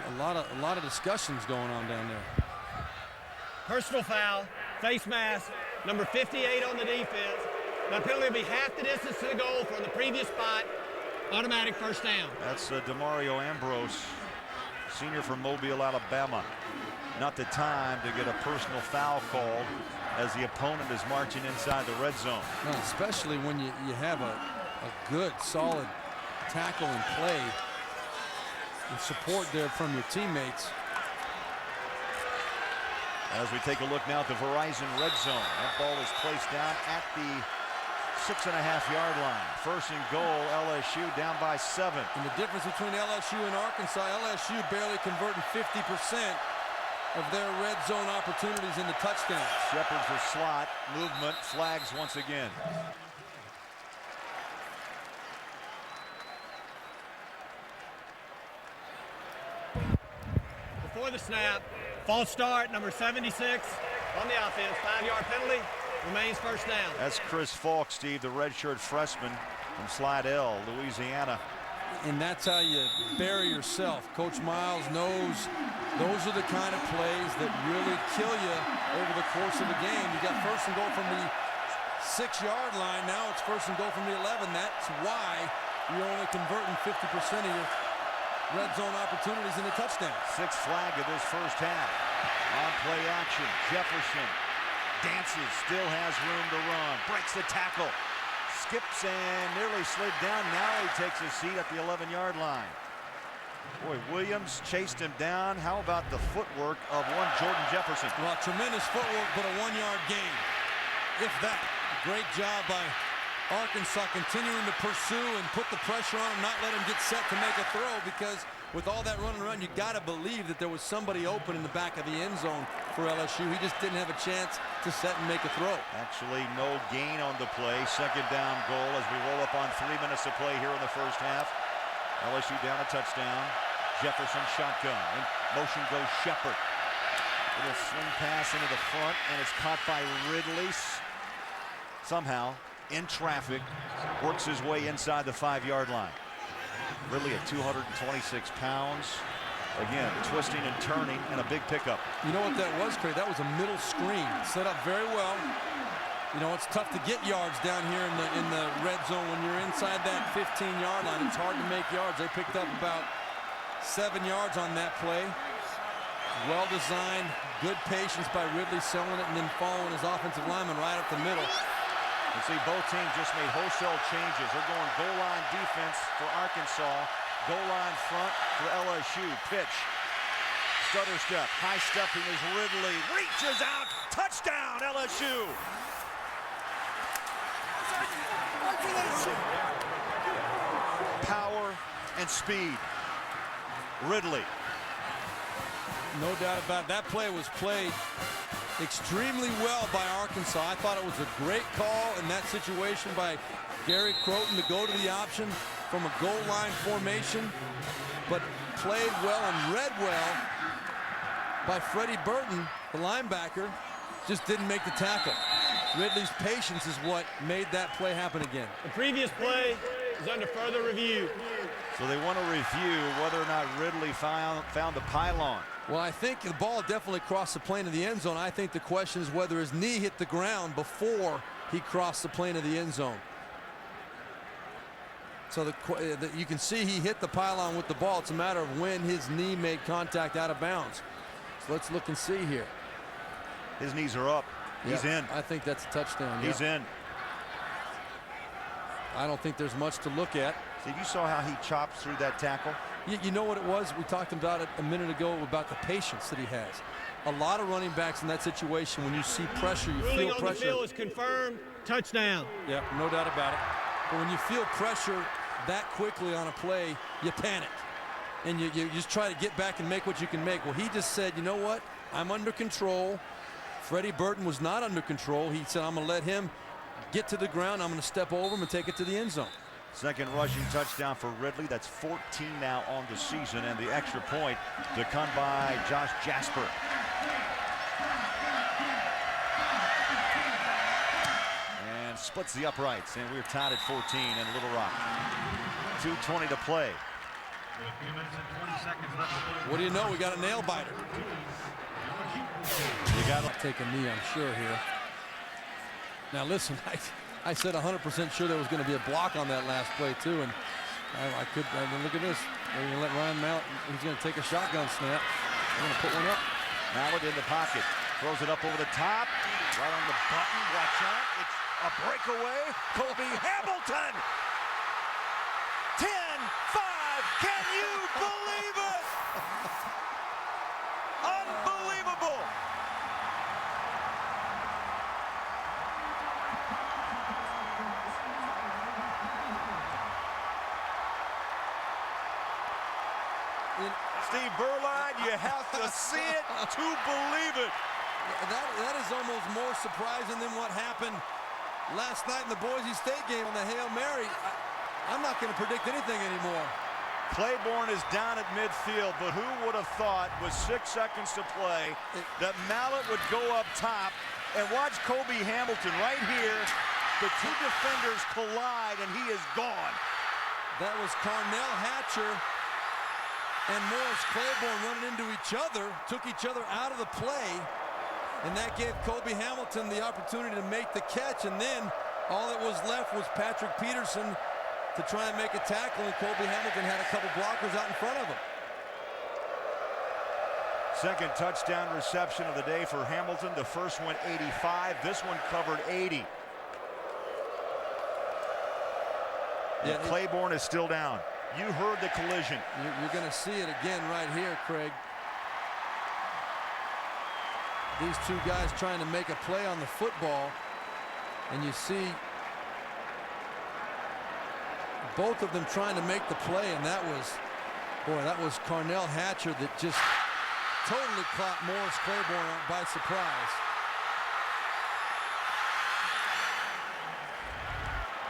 A lot of discussions going on down there. Personal foul, face mask, number 58 on the defense. That penalty will be half the distance to the goal from the previous spot. Automatic first down. That's Demario Ambrose, senior from Mobile, Alabama. Not the time to get a personal foul called as the opponent is marching inside the red zone. No, especially when you have a good, solid tackle and play and support there from your teammates. As we take a look now at the Verizon red zone. That ball is placed down at the 6.5-yard line. First and goal, LSU down by 7. And the difference between LSU and Arkansas, LSU barely converting 50% of their red zone opportunities into touchdowns. Shepard's the slot, movement, flags once again. Before the snap, false start, number 76 on the offense. 5-yard penalty, remains first down. That's Chris Falk, Steve, the redshirt freshman from Slidell, Louisiana. And that's how you bury yourself. Coach Miles knows those are the kind of plays that really kill you over the course of the game. You got first and goal from the 6-yard line. Now it's first and goal from the 11. That's why you're only converting 50% of your red zone opportunities into touchdowns. Sixth flag of this first half. On play action, Jefferson dances, still has room to run, breaks the tackle, skips and nearly slid down. Now he takes his seat at the 11-yard line. Boy, Williams chased him down. How about the footwork of one Jordan Jefferson? Well, tremendous footwork, but a 1-yard gain. If that. Great job by Arkansas continuing to pursue and put the pressure on him, not let him get set to make a throw, because with all that running around, you got to believe that there was somebody open in the back of the end zone for LSU. He just didn't have a chance to set and make a throw. Actually, no gain on the play. Second down goal as we roll up on 3 minutes of play here in the first half. LSU down a touchdown. Jefferson shotgun. In motion goes Shepard. Little swing pass into the front, and it's caught by Ridley. Somehow, in traffic, works his way inside the 5-yard line. Ridley at 226 pounds. Again, twisting and turning, and a big pickup. You know what that was, Craig? That was a middle screen. Set up very well. You know, it's tough to get yards down here in the red zone when you're inside that 15-yard line. It's hard to make yards. They picked up about 7 yards on that play. Well-designed, good patience by Ridley selling it and then following his offensive lineman right up the middle. You see both teams just made wholesale changes. They're going goal line defense for Arkansas, goal line front for LSU. Pitch, stutter step, high stepping is Ridley, reaches out, touchdown LSU. Power and speed. Ridley. No doubt about it. That play was played extremely well by Arkansas. I thought it was a great call in that situation by Gary Croton to go to the option from a goal line formation, but played well and read well by Freddie Burton, the linebacker, just didn't make the tackle. Ridley's patience is what made that play happen again. The previous play is under further review. So they want to review whether or not Ridley found the pylon. Well, I think the ball definitely crossed the plane of the end zone. I think the question is whether his knee hit the ground before he crossed the plane of the end zone. So you can see he hit the pylon with the ball. It's a matter of when his knee made contact out of bounds. So let's look and see here. His knees are up. He's in. I think that's a touchdown. He's in. I don't think there's much to look at. See, you saw how he chopped through that tackle? You know what it was? We talked about it a minute ago about the patience that he has. A lot of running backs in that situation, when you see pressure, you Ruling feel on pressure. the field is confirmed. Touchdown. Yeah, no doubt about it. But when you feel pressure that quickly on a play, you panic. And you just try to get back and make what you can make. Well, he just said, you know what? I'm under control. Freddie Burton was not under control. He said, I'm going to let him get to the ground. I'm going to step over him and take it to the end zone. Second rushing touchdown for Ridley. That's 14 now on the season, and the extra point to come by Josh Jasper. And splits the uprights, and we're tied at 14 in Little Rock. 2:20 to play. What do you know? We got a nail biter. You got to take a knee, I'm sure, here. Now, listen, I said 100% sure there was going to be a block on that last play, too, and I mean, look at this. They're going to let Ryan Mallett, he's going to take a shotgun snap. They're going to put one up. Mallett in the pocket. Throws it up over the top. Right on the button. Watch out. It's a breakaway. Kobe Hamilton. 10-5. Can you believe it? Unbelievable. Steve Berline, you have to see it to believe it. That is almost more surprising than what happened last night in the Boise State game on the Hail Mary. I'm not going to predict anything anymore. Claiborne is down at midfield, but who would have thought with 6 seconds to play that Mallett would go up top and watch Kobe Hamilton right here. The two defenders collide and he is gone. That was Carnell Hatcher and Morris Claiborne running into each other, took each other out of the play, and that gave Kobe Hamilton the opportunity to make the catch, and then all that was left was Patrick Peterson to try and make a tackle, and Kobe Hamilton had a couple blockers out in front of him. Second touchdown reception of the day for Hamilton. The first one 85, this one covered 80. Yeah, Claiborne is still down. You heard the collision. You're going to see it again right here, Craig. These two guys trying to make a play on the football, and you see both of them trying to make the play, and that was Carnell Hatcher that just totally caught Morris Claiborne by surprise.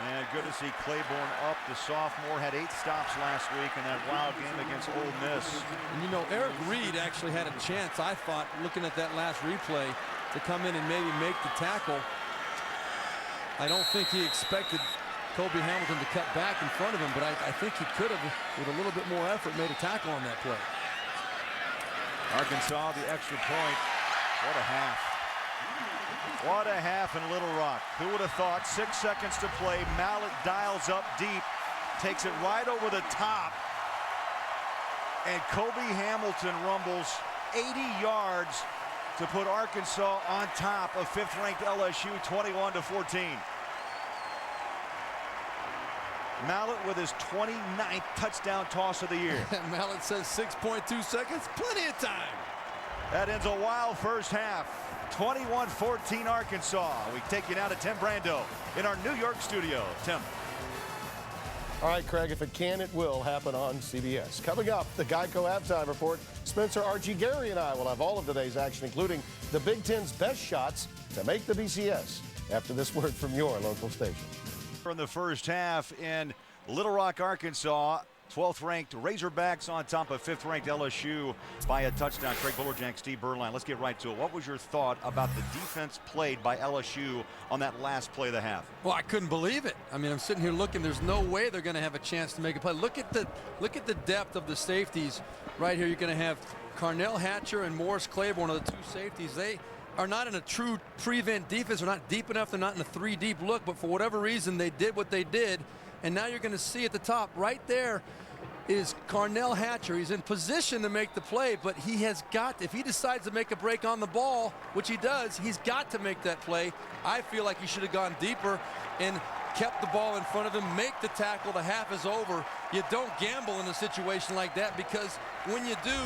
And good to see Claiborne up. The sophomore had 8 stops last week in that wild game against Ole Miss. And you know, Eric Reed actually had a chance, I thought, looking at that last replay, to come in and maybe make the tackle. I don't think he expected Kobe Hamilton to cut back in front of him, but I think he could have, with a little bit more effort, made a tackle on that play. Arkansas, the extra point. What a half. What a half in Little Rock. Who would have thought? 6 seconds to play. Mallett dials up deep, takes it right over the top, and Kobe Hamilton rumbles 80 yards to put Arkansas on top of 5th-ranked LSU, 21-14. Mallett with his 29th touchdown toss of the year. Mallett says 6.2 seconds, plenty of time. That ends a wild first half. 21-14 Arkansas. We take you now to Tim Brando in our New York studio. Tim. All right, Craig, if it can, it will happen on CBS. Coming up, the Geico halftime report. Spencer, Archie, Gary, and I will have all of today's action, including the Big Ten's best shots to make the BCS, after this word from your local station. In the first half in Little Rock, Arkansas, 12th-ranked Razorbacks on top of 5th-ranked LSU by a touchdown. Craig Bullerjack, Steve Berline. Let's get right to it. What was your thought about the defense played by LSU on that last play of the half? Well, I couldn't believe it. I mean, I'm sitting here looking. There's no way they're going to have a chance to make a play. Look at the depth of the safeties right here. You're going to have Carnell Hatcher and Morris Claiborne are the 2 safeties. They are not in a true prevent defense. They're not deep enough. They're not in a 3-deep look. But for whatever reason, they did what they did. And now you're going to see at the top right there is Carnell Hatcher. He's in position to make the play, but he has got, if he decides to make a break on the ball, which he does, he's got to make that play. I feel like he should have gone deeper and kept the ball in front of him, make the tackle. The half is over. You don't gamble in a situation like that, because when you do,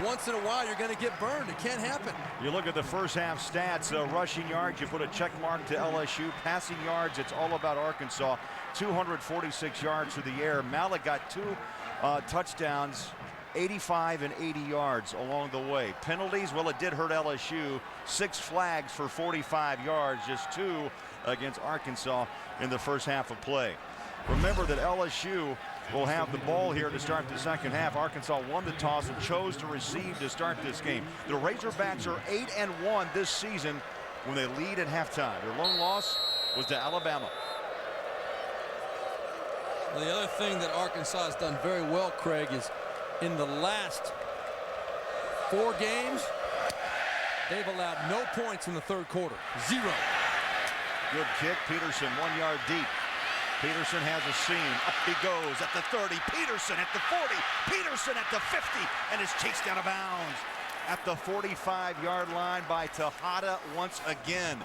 once in a while, you're going to get burned. It can't happen. You look at the first half stats, rushing yards, you put a check mark to LSU. Passing yards, it's all about Arkansas. 246 yards through the air. Mallett got 2 touchdowns, 85 and 80 yards along the way. Penalties, well, it did hurt LSU. 6 flags for 45 yards, just 2 against Arkansas in the first half of play. Remember that LSU will have the ball here to start the second half. Arkansas won the toss and chose to receive to start this game. The Razorbacks are 8-1 this season when they lead at halftime. Their lone loss was to Alabama. Well, the other thing that Arkansas has done very well, Craig, is in the last 4 games, they've allowed no points in the third quarter. 0. Good kick. Peterson 1 yard deep. Peterson has a seam. Up he goes at the 30. Peterson at the 40. Peterson at the 50. And is chased out of bounds at the 45-yard line by Tejada once again.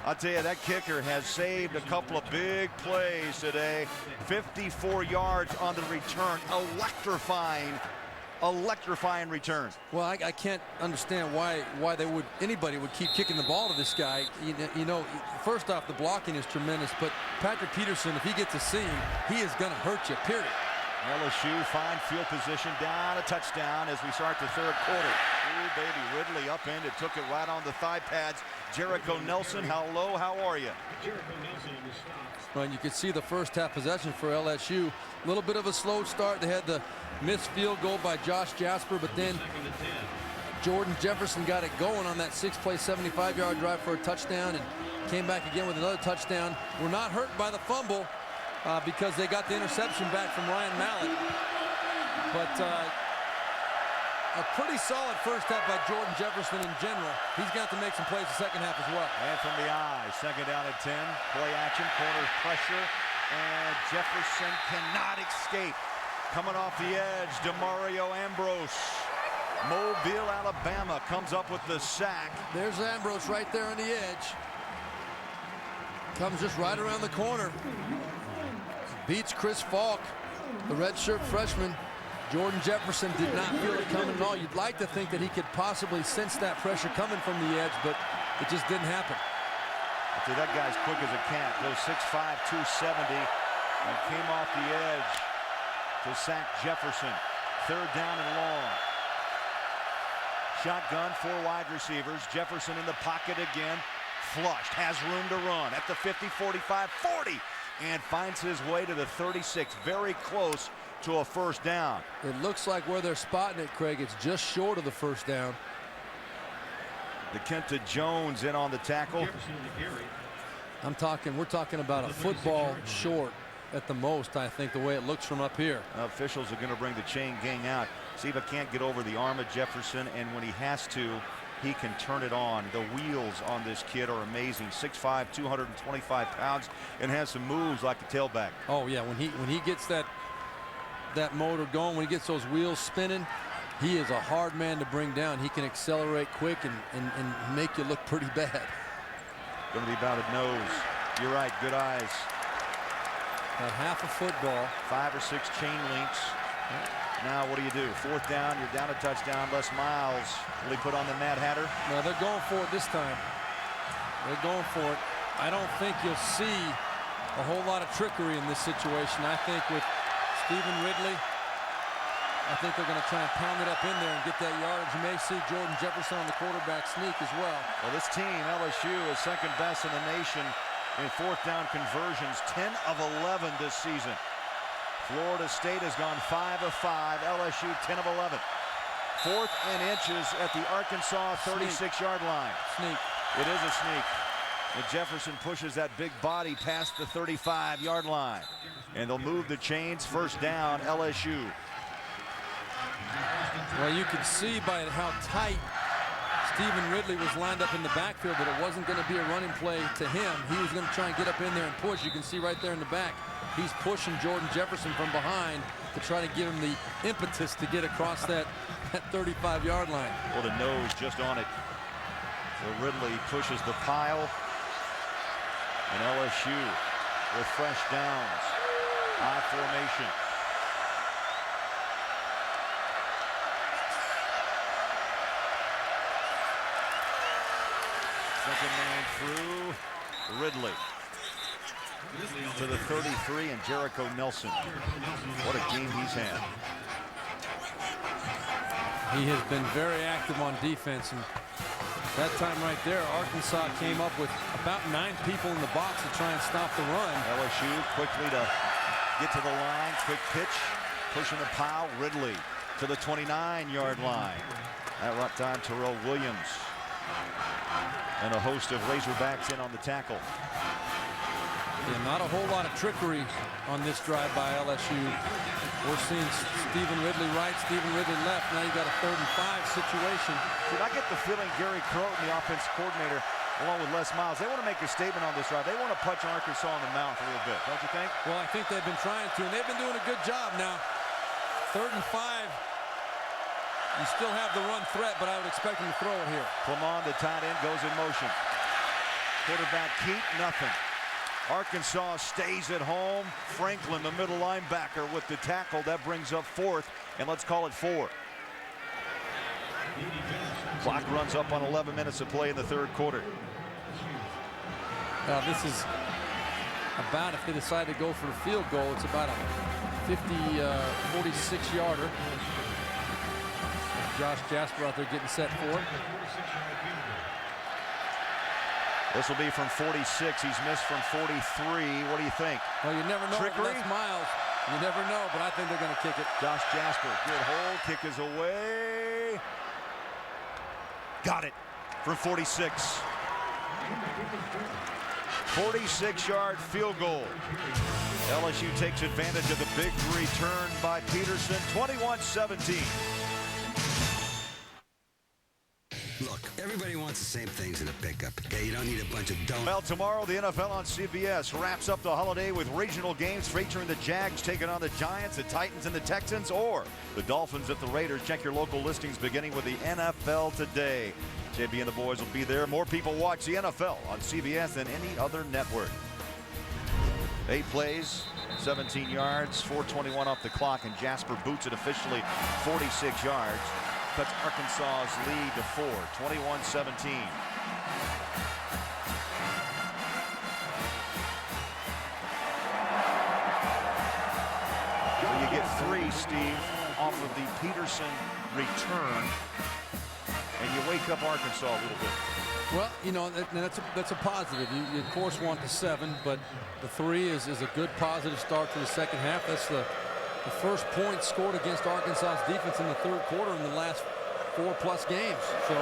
I'll tell you, that kicker has saved a couple of big plays today. 54 yards on the return. Electrifying return. Well, I can't understand why anybody would keep kicking the ball to this guy. You know, first off, the blocking is tremendous, but Patrick Peterson, if he gets a seam, he is going to hurt you, period. LSU fine field position, down a touchdown as we start the third quarter. Ooh, baby, Ridley upended, took it right on the thigh pads. Jericho Nelson, hello, how are you? Jericho Nelson on the stop. Well, and you can see the first half possession for LSU. A little bit of a slow start. They had the missed field goal by Josh Jasper, but then Jordan Jefferson got it going on that 6-play, 75-yard drive for a touchdown and came back again with another touchdown. We're not hurt by the fumble because they got the interception back from Ryan Mallett. But a pretty solid first half by Jordan Jefferson in general. He's got to make some plays the second half as well. And from the eye, second down at 10. Play action, corner pressure, and Jefferson cannot escape. Coming off the edge, DeMario Ambrose. Mobile, Alabama comes up with the sack. There's Ambrose right there on the edge. Comes just right around the corner. Beats Chris Falk, the redshirt freshman. Jordan Jefferson did not feel it coming at all. You'd like to think that he could possibly sense that pressure coming from the edge, but it just didn't happen. So that guy's quick as a cat. Goes 6'5", 270. and came off the edge to sack Jefferson. 3rd down and long. Shotgun, 4 wide receivers. Jefferson in the pocket again. Flushed, has room to run at the 50, 45, 40, and finds his way to the 36. Very close to a 1st down. It looks like where they're spotting it, Craig, it's just short of the 1st down. DeKenta Jones in on the tackle. We're talking about a football short at the most, I think, the way it looks from up here. Officials are going to bring the chain gang out. See if it can't get over the arm of Jefferson, and when he has to, he can turn it on. The wheels on this kid are amazing. 6'5", 225 pounds, and has some moves like the tailback. Oh yeah, when he gets that motor going, when he gets those wheels spinning, he is a hard man to bring down. He can accelerate quick and make you look pretty bad. Going to be about a nose. You're right, good eyes. About half a football. 5 or 6 chain links. Now what do? 4th down, you're down a touchdown. Les Miles, will he put on the Mad Hatter? No, they're going for it this time. They're going for it. I don't think you'll see a whole lot of trickery in this situation. I think with Stephen Ridley, I think they're going to try and pound it up in there and get that yardage. You may see Jordan Jefferson on the quarterback sneak as well. Well, this team, LSU, is 2nd best in the nation in 4th down conversions, 10 of 11 this season. Florida State has gone 5 of 5. LSU 10 of 11. 4th and inches at the Arkansas 36-yard line. Sneak. It is a sneak. And Jefferson pushes that big body past the 35-yard line. And they'll move the chains. 1st down, LSU. Well, you can see by how tight Stephen Ridley was lined up in the backfield that it wasn't going to be a running play to him. He was going to try and get up in there and push. You can see right there in the back. He's pushing Jordan Jefferson from behind to try to give him the impetus to get across that 35-yard line. Well, the nose just on it. So Ridley pushes the pile. And LSU with fresh downs. I formation. Second man through. Ridley to the 33, and Jericho Nelson. What a game he's had. He has been very active on defense, and that time right there, Arkansas came up with about 9 people in the box to try and stop the run. LSU quickly to get to the line. Quick pitch, pushing the pile. Ridley to the 29-yard line. That right time, Terrell Williams. And a host of Razorbacks in on the tackle. Yeah, not a whole lot of trickery on this drive by LSU. We're seeing Stephen Ridley right, Stephen Ridley left. Now you got a 3rd and 5 situation. Did I get the feeling Gary Croton, the offensive coordinator, along with Les Miles, they want to make a statement on this drive. They want to punch Arkansas in the mouth a little bit, don't you think? Well, I think they've been trying to, and they've been doing a good job now. 3rd and 5. You still have the run threat, but I would expect him to throw it here. Clement, the tight end, goes in motion. Quarterback Keat, nothing. Arkansas stays at home. Franklin, the middle linebacker, with the tackle. That brings up 4th, and let's call it 4. Clock runs up on 11 minutes of play in the 3rd quarter. This is about, if they decide to go for the field goal, it's about a 46-yarder. Josh Jasper out there getting set for it. This will be from 46. He's missed from 43. What do you think? Well, you never know. Trickery? That's Miles. You never know, but I think they're going to kick it. Josh Jasper, good hold. Kick is away. Got it from 46. 46-yard field goal. LSU takes advantage of the big return by Peterson. 21-17. Look, everybody wants the same things in a pickup. Okay, you don't need a bunch of donuts. Well, tomorrow the NFL on CBS wraps up the holiday with regional games featuring the Jags taking on the Giants, the Titans, and the Texans, or the Dolphins at the Raiders. Check your local listings beginning with the NFL Today. JB and the boys will be there. More people watch the NFL on CBS than any other network. 8 plays, 17 yards, 4:21 off the clock, and Jasper boots it officially 46 yards. Cuts Arkansas's lead to 4, 21-17. you get 3, Steve, off of the Peterson return, and you wake up Arkansas a little bit. Well, you know, that's a positive. You of course want the 7, but the 3 is a good positive start to the second half. That's the first point scored against Arkansas's defense in the third quarter in the last 4+ games. So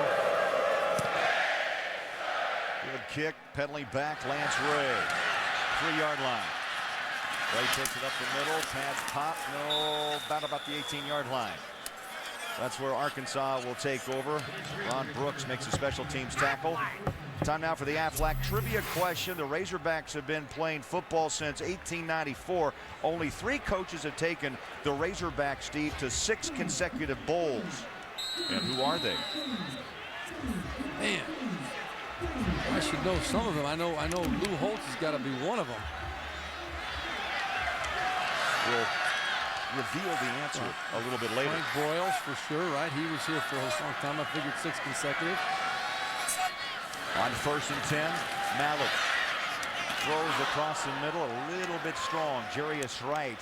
good kick, pedaling back, Lance Ray, 3-yard line. Ray takes it up the middle, pads pop, no, about the 18-yard line. That's where Arkansas will take over. Ron Brooks makes a special teams tackle. Time now for the Aflac trivia question. The Razorbacks have been playing football since 1894. Only 3 coaches have taken the Razorbacks, Steve, to 6 consecutive bowls. And who are they? Man, I should know some of them. I know Lou Holtz has got to be one of them. We'll reveal the answer a little bit later. Frank Broyles for sure, right? He was here for a long time. I figured 6 consecutive. On 1st and 10, Mallett throws across the middle, a little bit strong. Jarius Wright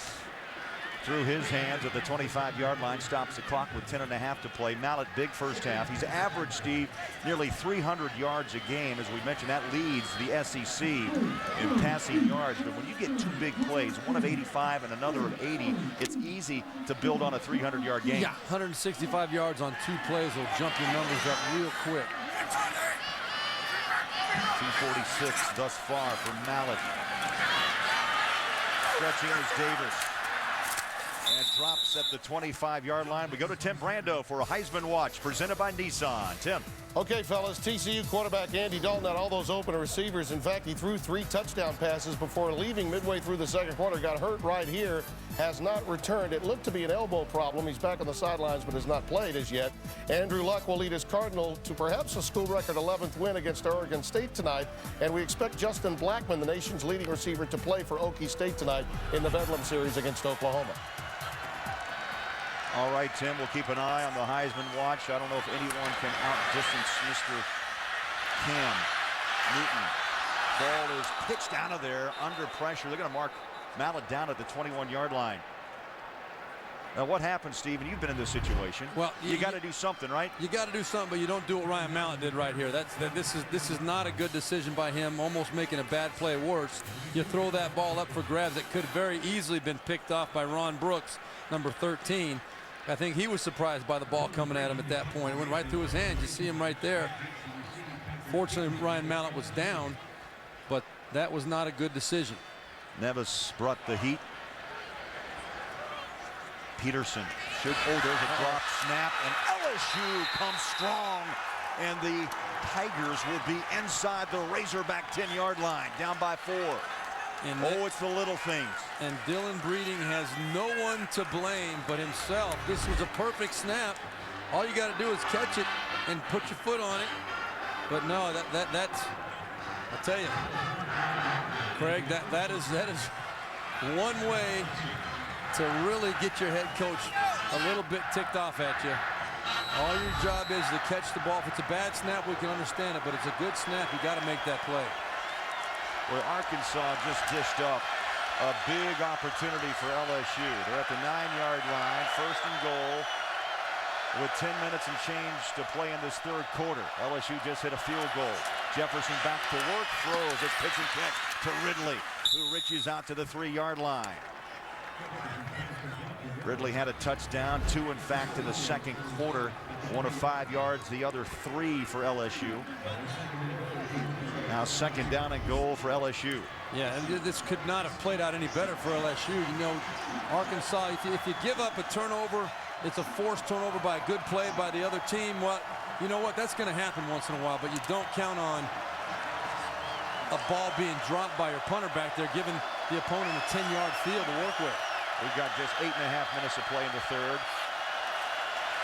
through his hands at the 25-yard line, stops the clock with 10.5 to play. Mallett, big first half. He's averaged, Steve, nearly 300 yards a game. As we mentioned, that leads the SEC in passing yards. But when you get 2 big plays, one of 85 and another of 80, it's easy to build on a 300-yard game. Yeah, 165 yards on 2 plays will jump your numbers up real quick. 246 thus far for Mallett. Stretching is Davis. And drops at the 25-yard line. We go to Tim Brando for a Heisman Watch presented by Nissan. Tim. Okay, fellas, TCU quarterback Andy Dalton had all those open receivers. In fact, he threw 3 touchdown passes before leaving midway through the second quarter. Got hurt right here, has not returned. It looked to be an elbow problem. He's back on the sidelines, but has not played as yet. Andrew Luck will lead his Cardinal to perhaps a school record 11th win against Oregon State tonight. And we expect Justin Blackman, the nation's leading receiver, to play for Okie State tonight in the Bedlam Series against Oklahoma. All right, Tim, we'll keep an eye on the Heisman Watch. I don't know if anyone can outdistance Mr. Cam Newton. Ball is pitched out of there under pressure. They're going to mark Mallett down at the 21-yard line. Now, what happens, Steve, you've been in this situation? Well, you got to do something, right? You got to do something, but you don't do what Ryan Mallett did right here. This is not a good decision by him, almost making a bad play worse. You throw that ball up for grabs that could have very easily been picked off by Ron Brooks, number 13. I think he was surprised by the ball coming at him at that point. It went right through his hands. You see him right there. Fortunately, Ryan Mallett was down, but that was not a good decision. Nevis brought the heat. Peterson should, there's a drop snap, and LSU comes strong, and the Tigers will be inside the Razorback 10-yard line, down by 4. And it's the little things. And Dylan Breeding has no one to blame but himself. This was a perfect snap. All you got to do is catch it and put your foot on it. But no, that's I'll tell you, Craig, that is one way to really get your head coach a little bit ticked off at you. All your job is to catch the ball. If it's a bad snap, we can understand it, but it's a good snap. You got to make that play. Where Arkansas just dished up a big opportunity for LSU. They're at the 9-yard line, 1st and goal, with 10 minutes and change to play in this third quarter. LSU just hit a field goal. Jefferson back to work, throws. It's pitch and catch to Ridley, who reaches out to the 3-yard line. Ridley had a touchdown, 2 in fact in the second quarter. 1 of 5 yards, the other 3 for LSU. Now 2nd down and goal for LSU. Yeah, and this could not have played out any better for LSU. You know, Arkansas, if you give up a turnover, it's a forced turnover by a good play by the other team. Well, you know what? That's going to happen once in a while, but you don't count on a ball being dropped by your punter back there, giving the opponent a 10-yard field to work with. We've got just 8.5 minutes to play in the third.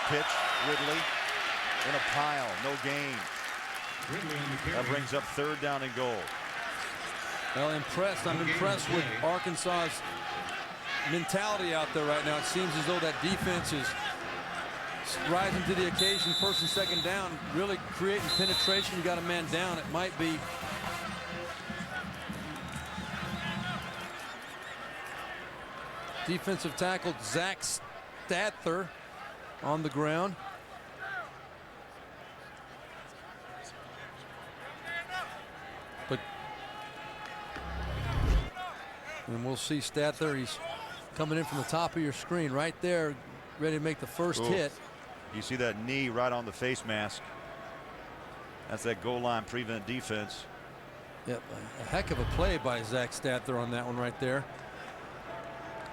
Pitch, Ridley in a pile, no gain. That brings up 3rd down and goal. Well, I'm impressed with Arkansas's mentality out there right now. It seems as though that defense is rising to the occasion. 1st and 2nd down, really creating penetration. You got a man down. It might be defensive tackle Zach Stather on the ground. And we'll see Stather. He's coming in from the top of your screen right there, ready to make the first hit. You see that knee right on the face mask. That's that goal line prevent defense. Yep, a heck of a play by Zach Stather on that one right there.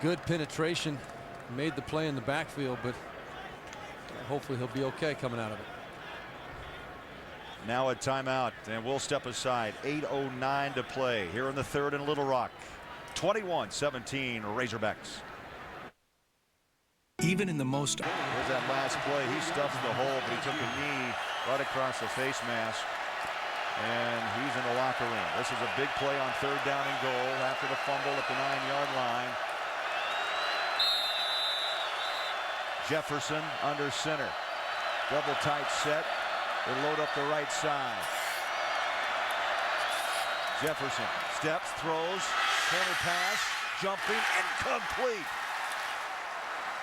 Good penetration. Made the play in the backfield, but hopefully he'll be okay coming out of it. Now a timeout, and we'll step aside. 8:09 to play here in the third in Little Rock. 21-17 Razorbacks. Even in the most... There's that last play. He stuffs the hole, but he took a knee right across the face mask. And he's in the locker room. This is a big play on third down and goal after the fumble at the 9-yard line. Jefferson under center. Double tight set. They load up the right side. Jefferson steps, throws, corner pass, jumping, incomplete.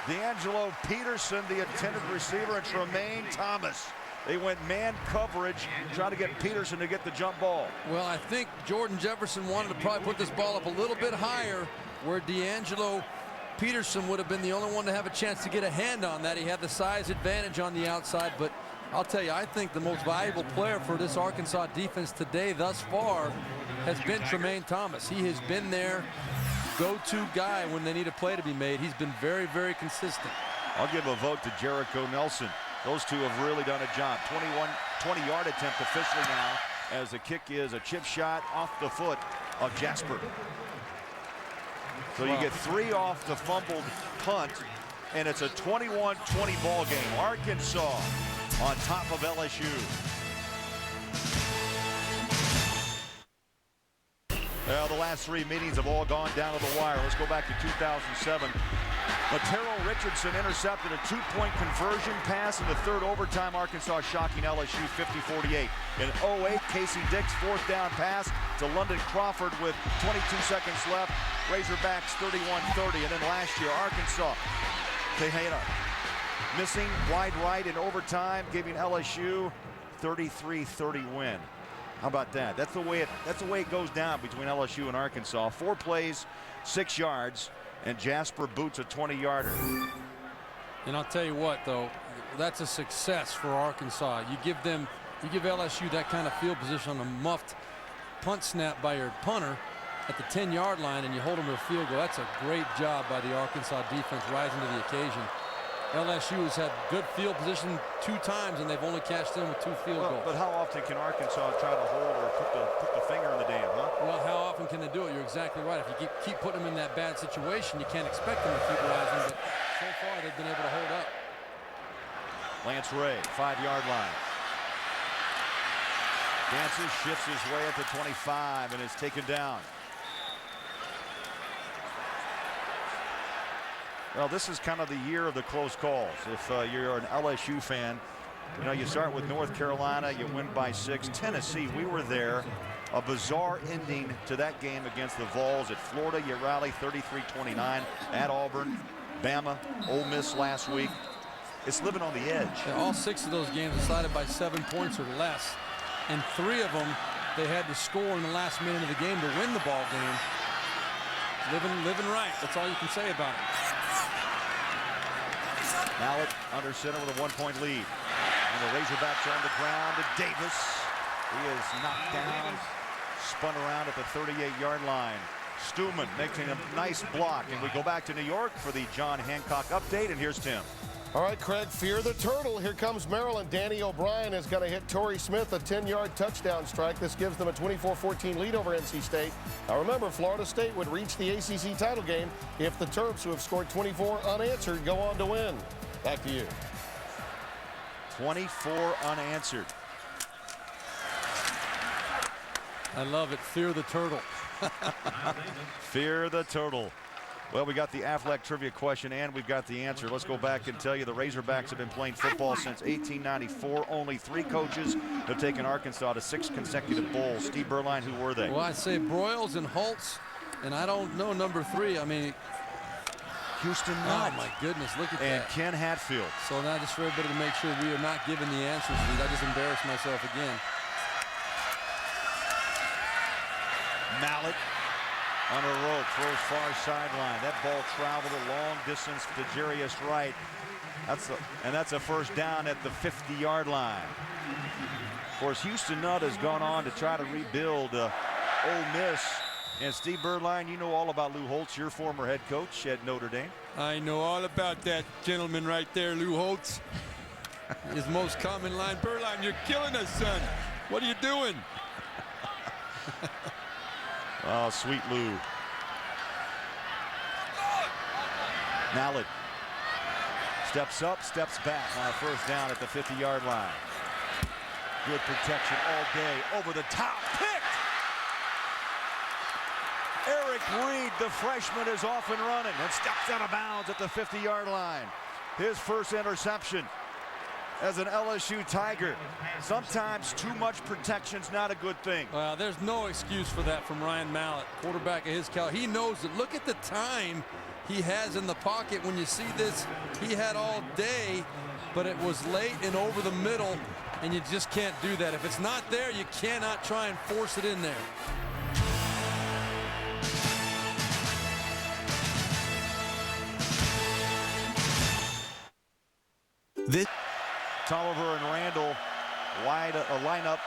D'Angelo Peterson, the intended receiver, and Tremaine Thomas. They went man coverage, trying to get Peterson to get the jump ball. Well, I think Jordan Jefferson wanted to probably put this ball up a little bit higher, where D'Angelo Peterson would have been the only one to have a chance to get a hand on that. He had the size advantage on the outside, but I'll tell you, I think the most valuable player for this Arkansas defense today thus far has been Tremaine Thomas. He has been their go-to guy when they need a play to be made. He's been very, very consistent. I'll give a vote to Jericho Nelson. Those two have really done a job. 20-yard attempt officially now, as the kick is a chip shot off the foot of Jasper. So you get 3 off the fumbled punt, and it's a 21-20 ball game. Arkansas on top of LSU. Well, the last 3 meetings have all gone down to the wire. Let's go back to 2007. Laterell Richardson intercepted a 2-point conversion pass in the third overtime. Arkansas shocking LSU 50-48. In 08, Casey Dick's 4th down pass to London Crawford with 22 seconds left. Razorbacks 31-30. And then last year, Arkansas, Tejeda missing wide right in overtime, giving LSU 33-30 win. How about that? That's the way it goes down between LSU and Arkansas. 4 plays, 6 yards, and Jasper boots a 20-yarder. And I'll tell you what, though, that's a success for Arkansas. You give LSU that kind of field position on a muffed punt snap by your punter at the 10-yard line, and you hold them to a field goal. That's a great job by the Arkansas defense, rising to the occasion. LSU has had good field position 2 times, and they've only cashed in with 2 field goals. But how often can Arkansas try to hold or put the finger in the dam, huh? Well, how often can they do it? You're exactly right. If you keep putting them in that bad situation, you can't expect them to keep rising, but so far they've been able to hold up. Lance Ray, 5-yard line. Dances, shifts his way at the 25 and is taken down. Well, this is kind of the year of the close calls. If you're an LSU fan, you know, you start with North Carolina, you win by 6. Tennessee, we were there. A bizarre ending to that game against the Vols. At Florida, you rally 33-29. At Auburn, Bama, Ole Miss last week. It's living on the edge. Yeah, all 6 of those games decided by 7 points or less. And 3 of them, they had to score in the last minute of the game to win the ball game. Living right. That's all you can say about it. Mallett under center with a 1-point lead. And the Razorbacks are on the ground to Davis. He is knocked down, spun around at the 38-yard line. Stuman making a nice block. And we go back to New York for the John Hancock update. And here's Tim. All right, Craig, fear the turtle. Here comes Maryland. Danny O'Brien is going to hit Torrey Smith a 10-yard touchdown strike. This gives them a 24-14 lead over NC State. Now remember, Florida State would reach the ACC title game if the Terps, who have scored 24 unanswered, go on to win. Back to you. 24 unanswered. I love it. Fear the turtle. Fear the turtle. Well, we got the Affleck trivia question and we've got the answer. Let's go back and tell you the Razorbacks have been playing football since 1894. Only 3 coaches have taken Arkansas to 6 consecutive bowls. Steve Berline, who were they? Well, I'd say Broyles and Holtz, and I don't know number 3. I mean, Houston Nutt. Oh, my goodness, look at and that. Ken Hatfield. So now just for everybody to make sure we are not giving the answers, I just embarrassed myself again. Mallet on a rope, throws far sideline. That ball traveled a long distance to Jarius Wright. That's a first down at the 50-yard line. Of course, Houston Nutt has gone on to try to rebuild Ole Miss. And Steve Birdline, you know all about Lou Holtz, your former head coach at Notre Dame. I know all about that gentleman right there, Lou Holtz. His most common line, Birdline, you're killing us, son. What are you doing? Oh, sweet Lou. Mallet steps up, steps back on a first down at the 50-yard line. Good protection all day, over the top, picked! Eric Reed, the freshman, is off and running and steps out of bounds at the 50-yard line. His first interception as an LSU Tiger. Sometimes too much protection's not a good thing. Well, there's no excuse for that from Ryan Mallet, quarterback of his caliber. He knows it. Look at the time he has in the pocket. When you see this, he had all day, but it was late and over the middle, and you just can't do that. If it's not there, you cannot try and force it in there. Tolliver and Randall wide lineup,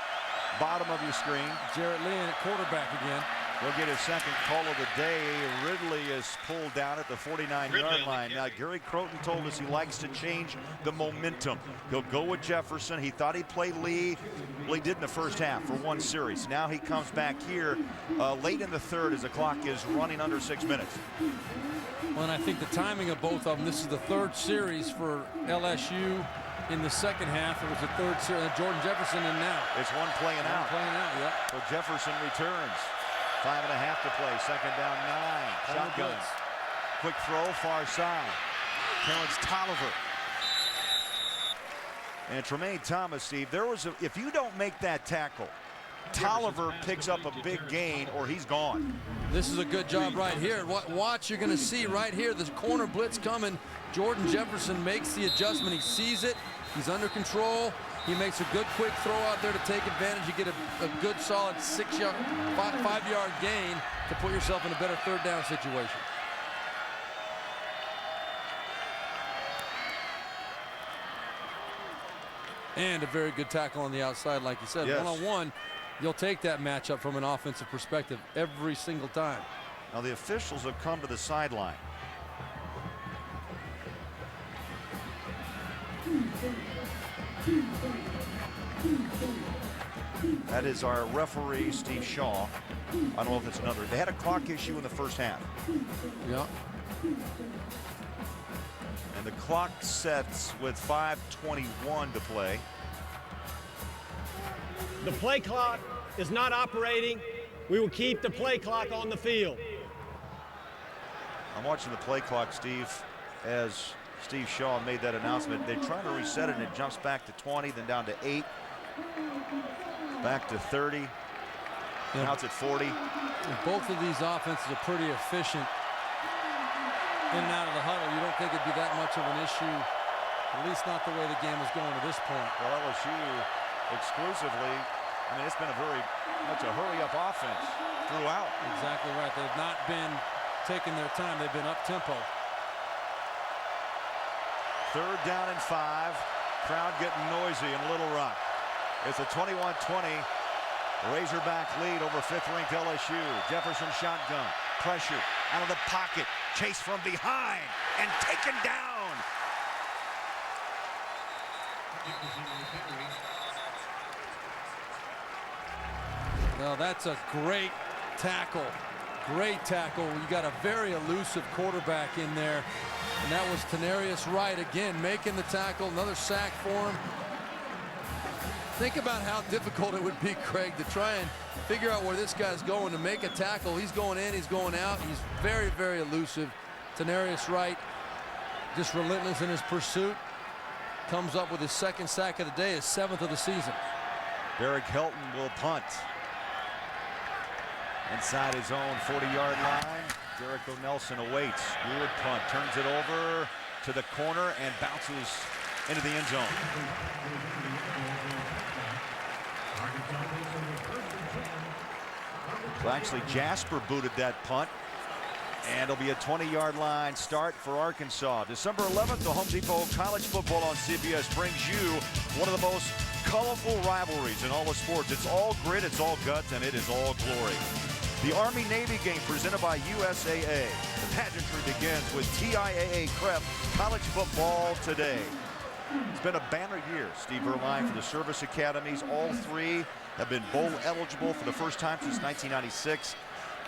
bottom of your screen. Jarrett Lee at quarterback again. He'll get his second call of the day. Ridley is pulled down at the 49-yard line. Now, Gary Croton told us he likes to change the momentum. He'll go with Jefferson. He thought he'd play Lee. Well, he did in the first half for one series. Now he comes back here late in the third as the clock is running under 6 minutes. Well, and I think the timing of both of them, this is the third series for LSU. In the second half, it was the third series. Jordan Jefferson in now. It's one playing out. Yep. So Jefferson returns. 5.5 to play. Second down, 9. Shotgun. Quick throw, far side. Terrence Tolliver. And Tremaine Thomas, Steve, if you don't make that tackle, Tolliver picks up a big gain or he's gone. This is a good job right here. Watch, you're going to see right here, this corner blitz coming. Jordan Jefferson makes the adjustment. He sees it. He's under control. He makes a good quick throw out there to take advantage. You get a good solid 5-yard gain to put yourself in a better third down situation. And a very good tackle on the outside, like you said. Yes. One-on-one, you'll take that matchup from an offensive perspective every single time. Now the officials have come to the sideline. That is our referee, Steve Shaw. I don't know if it's another. They had a clock issue in the first half. Yeah. And the clock sets with 5:21 to play. The play clock is not operating. We will keep the play clock on the field. I'm watching the play clock, Steve, as Steve Shaw made that announcement. They're trying to reset it, and it jumps back to 20, then down to 8, back to 30. Yeah. Now it's at 40. And both of these offenses are pretty efficient in and out of the huddle. You don't think it'd be that much of an issue, at least not the way the game was going to this point. Well, LSU exclusively, I mean, it's been a very much a hurry-up offense throughout. Exactly right. They've not been taking their time. They've been up-tempo. Third down and 5. Crowd getting noisy in Little Rock. It's a 21-20 Razorback lead over 5th-ranked LSU. Jefferson shotgun. Pressure out of the pocket. Chase from behind and taken down. Well, that's a great tackle. Great tackle. You got a very elusive quarterback in there. And that was Tenarius Wright again making the tackle. Another sack for him. Think about how difficult it would be, Craig, to try and figure out where this guy's going to make a tackle. He's going in, he's going out. He's very, very elusive. Tenarius Wright, just relentless in his pursuit. Comes up with his second sack of the day, his 7th of the season. Derek Helton will punt. Inside his own 40-yard line, Jericho Nelson awaits. Good punt, turns it over to the corner and bounces into the end zone. So actually Jasper booted that punt. And it'll be a 20-yard line start for Arkansas. December 11th, the Home Depot College Football on CBS brings you one of the most colorful rivalries in all of sports. It's all grit, it's all guts, and it is all glory. The Army-Navy game presented by USAA. The pageantry begins with TIAA Crep College Football today. It's been a banner year, Steve Erline, for the service academies. All three have been bowl eligible for the first time since 1996.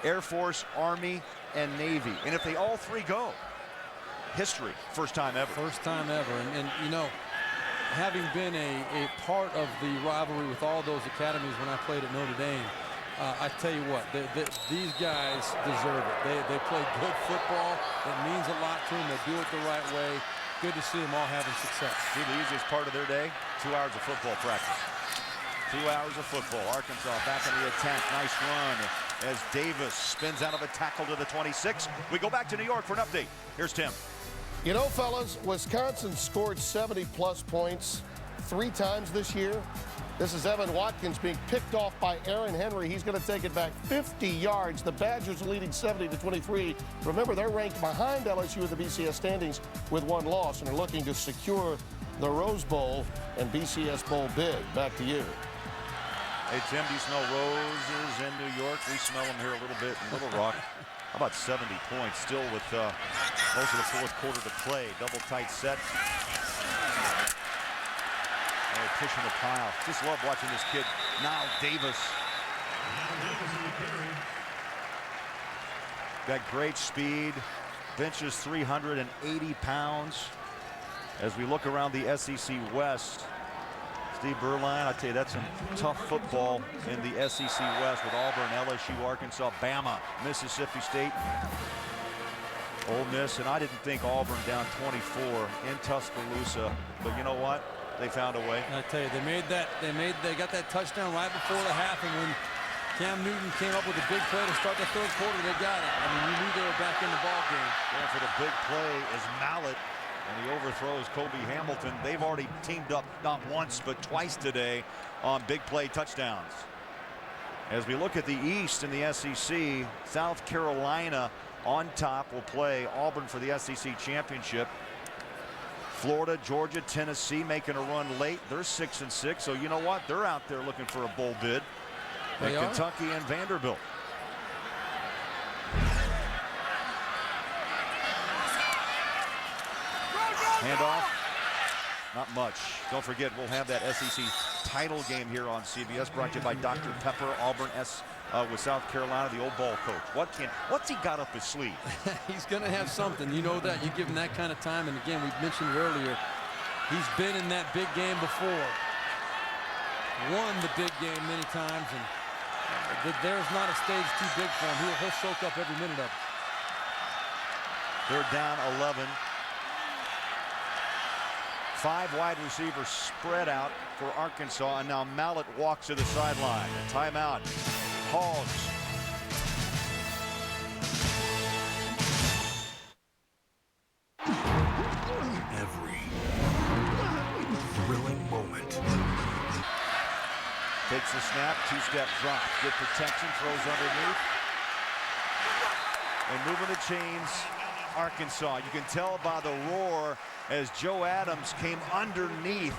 Air Force, Army, and Navy. And if they all three go, history, first time ever. First time ever. And you know, having been a part of the rivalry with all those academies when I played at Notre Dame, I tell you what, these guys deserve it. They play good football. It means a lot to them. They do it the right way. Good to see them all having success. See the easiest part of their day? 2 hours of football practice. 2 hours of football. Arkansas back in the attack. Nice run as Davis spins out of a tackle to the 26. We go back to New York for an update. Here's Tim. You know, fellas, Wisconsin scored 70-plus points 3 times this year. This is Evan Watkins being picked off by Aaron Henry. He's going to take it back 50 yards. The Badgers are leading 70-23. Remember, they're ranked behind LSU in the BCS standings with 1 loss and are looking to secure the Rose Bowl and BCS Bowl bid. Back to you. Hey, Tim, do you smell roses in New York? We smell them here a little bit in Little Rock. How about 70 points still with most of the 4th quarter to play. Double tight set. Oh, pushing the pile. Just love watching this kid, Nile Davis. Got great speed. Benches 380 pounds. As we look around the SEC West, Steve Erline, I tell you, that's some tough football in the SEC West with Auburn, LSU, Arkansas, Bama, Mississippi State, Ole Miss, and I didn't think Auburn down 24 in Tuscaloosa, but you know what? They found a way. I tell you, they got that touchdown right before the half, and when Cam Newton came up with a big play to start the 3rd quarter, they got it. I mean, you knew they were back in the ball game. Going for the big play is Mallet. And he overthrows Kobe Hamilton. They've already teamed up not once but twice today on big play touchdowns. As we look at the East in the SEC, South Carolina on top will play Auburn for the SEC championship. Florida, Georgia, Tennessee making a run late. They're 6-6, so you know what? They're out there looking for a bowl bid. And Kentucky and Vanderbilt. Handoff, not much. Don't forget, we'll have that SEC title game here on CBS, brought to you by Dr. Pepper, Auburn with South Carolina, the old ball coach. What's he got up his sleeve? He's going to have something. You know that. You give him that kind of time. And again, we mentioned it earlier. He's been in that big game before. Won the big game many times. And there's not a stage too big for him. He'll soak up every minute of it. They're down 11. 5 wide receivers spread out for Arkansas, and now Mallet walks to the sideline. Timeout. Hogs. Every thrilling moment. Takes the snap, 2-step drop. Good protection, throws underneath. And moving the chains, Arkansas. You can tell by the roar as Joe Adams came underneath,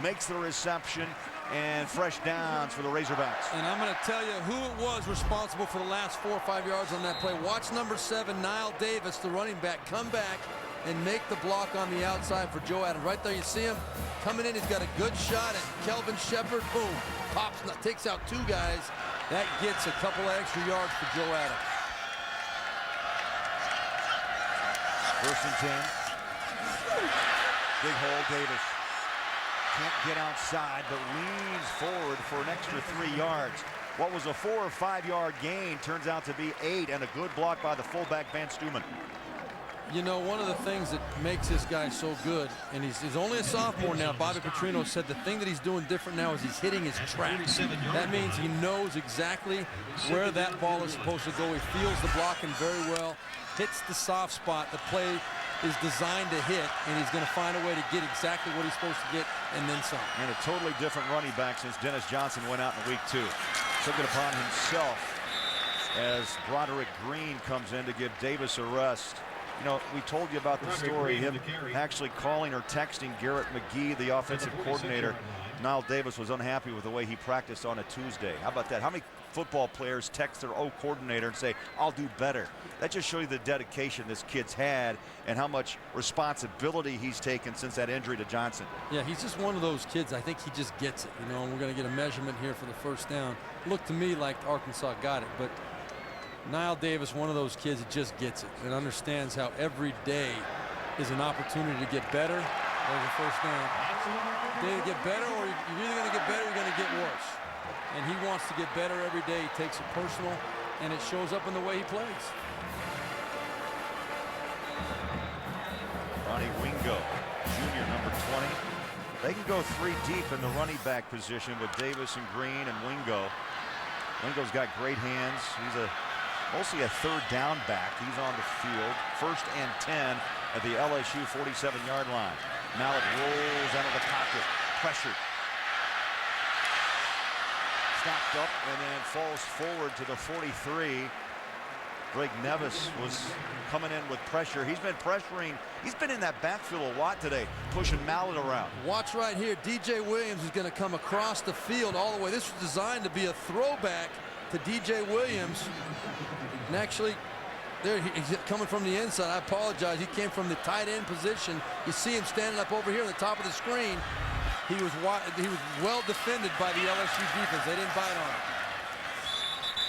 makes the reception, and fresh downs for the Razorbacks. And I'm going to tell you who it was responsible for the last 4 or 5 yards on that play. Watch number 7, Nile Davis, the running back, come back and make the block on the outside for Joe Adams. Right there, you see him coming in. He's got a good shot at Kelvin Shepherd. Boom, pops, takes out 2 guys. That gets a couple of extra yards for Joe Adams. 1st and 10. Big hole, Davis. Can't get outside, but leans forward for an extra 3 yards. What was a 4 or 5 yard gain turns out to be 8, and a good block by the fullback, Van Stuman. You know, one of the things that makes this guy so good, and he's only a sophomore now, Bobby Petrino said the thing that he's doing different now is he's hitting his tracks. That means he knows exactly where that ball is supposed to go. He feels the blocking very well, hits the soft spot. The play is designed to hit, and he's going to find a way to get exactly what he's supposed to get and then some. And a totally different running back since Dennis Johnson went out in week 2. Took it upon himself as Broderick Green comes in to give Davis a rest. You know, we told you about the story, him actually calling or texting Garrett McGee, the offensive coordinator. Niall Davis was unhappy with the way he practiced on a Tuesday. How about that? How many football players text their O coordinator and say, I'll do better? That just shows you the dedication this kid's had and how much responsibility he's taken since that injury to Johnson. Yeah, he's just one of those kids. I think he just gets it, you know, and we're going to get a measurement here for the first down. Looked to me like Arkansas got it, but Niall Davis, one of those kids that just gets it and understands how every day is an opportunity to get better. There's a first down. Day to get better, or you're either going to get better or you're going to get worse. And he wants to get better every day. He takes it personal, and it shows up in the way he plays. Ronnie Wingo, junior, number 20. They can go 3 deep in the running back position with Davis and Green and Wingo. Wingo's got great hands. He's mostly a third down back. He's on the field. 1st and 10 at the LSU 47-yard line. Mallett rolls out of the pocket. Pressured. Stopped up and then falls forward to the 43. Greg Nevis was coming in with pressure. He's been pressuring. He's been in that backfield a lot today, pushing Mallett around. Watch right here. DJ Williams is going to come across the field all the way. This was designed to be a throwback to DJ Williams. And actually, there he's coming from the inside. I apologize. He came from the tight end position. You see him standing up over here on the top of the screen. He was well defended by the LSU defense. They didn't bite on him.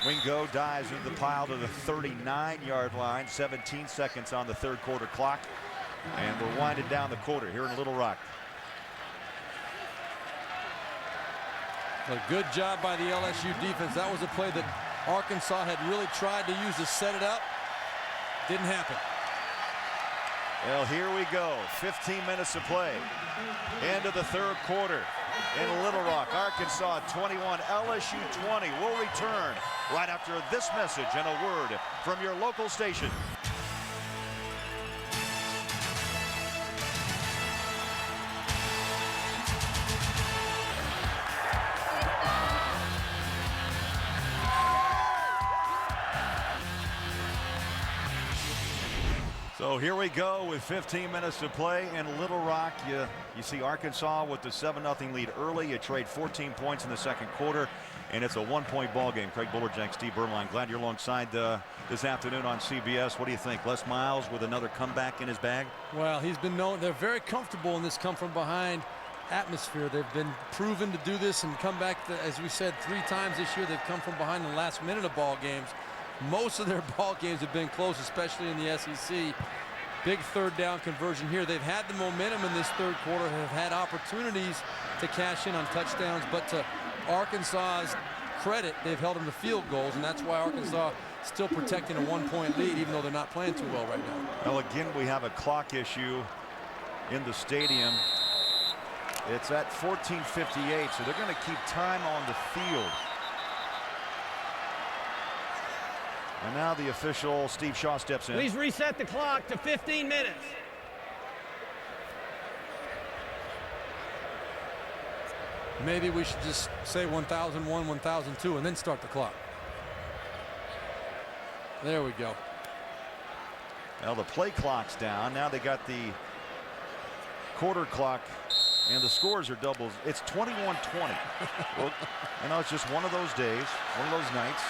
Wingo dives into the pile to the 39-yard line. 17 seconds on the 3rd quarter clock. And we're winding down the quarter here in Little Rock. A good job by the LSU defense. That was a play that Arkansas had really tried to use to set it up. Didn't happen. Well, here we go. 15 minutes to play. End of the 3rd quarter in Little Rock. Arkansas 21, LSU 20. We'll return right after this message and a word from your local station. So here we go with 15 minutes to play in Little Rock. You see Arkansas with the 7-0 lead early. You trade 14 points in the 2nd quarter, and it's a 1-point ball game. Craig Bullerjack, Steve Berline, glad you're alongside this afternoon on CBS. What do you think? Les Miles with another comeback in his bag? Well, he's been known. They're very comfortable in this come-from-behind atmosphere. They've been proven to do this and come back, as we said, 3 times this year. They've come from behind in the last minute of ball games. Most of their ball games have been close, especially in the SEC. Big 3rd down conversion here. They've had the momentum in this 3rd quarter, have had opportunities to cash in on touchdowns, but to Arkansas's credit, they've held them to field goals, and that's why Arkansas still protecting a 1-point lead, even though they're not playing too well right now. Well, again, we have a clock issue in the stadium. It's at 14:58, so they're going to keep time on the field. And now the official, Steve Shaw, steps in. Please reset the clock to 15 minutes. Maybe we should just say 1001, 1002, and then start the clock. There we go. Well, the play clock's down. Now they got the quarter clock, and the scores are doubles. It's 21-20. Well, you know, it's just one of those days, one of those nights.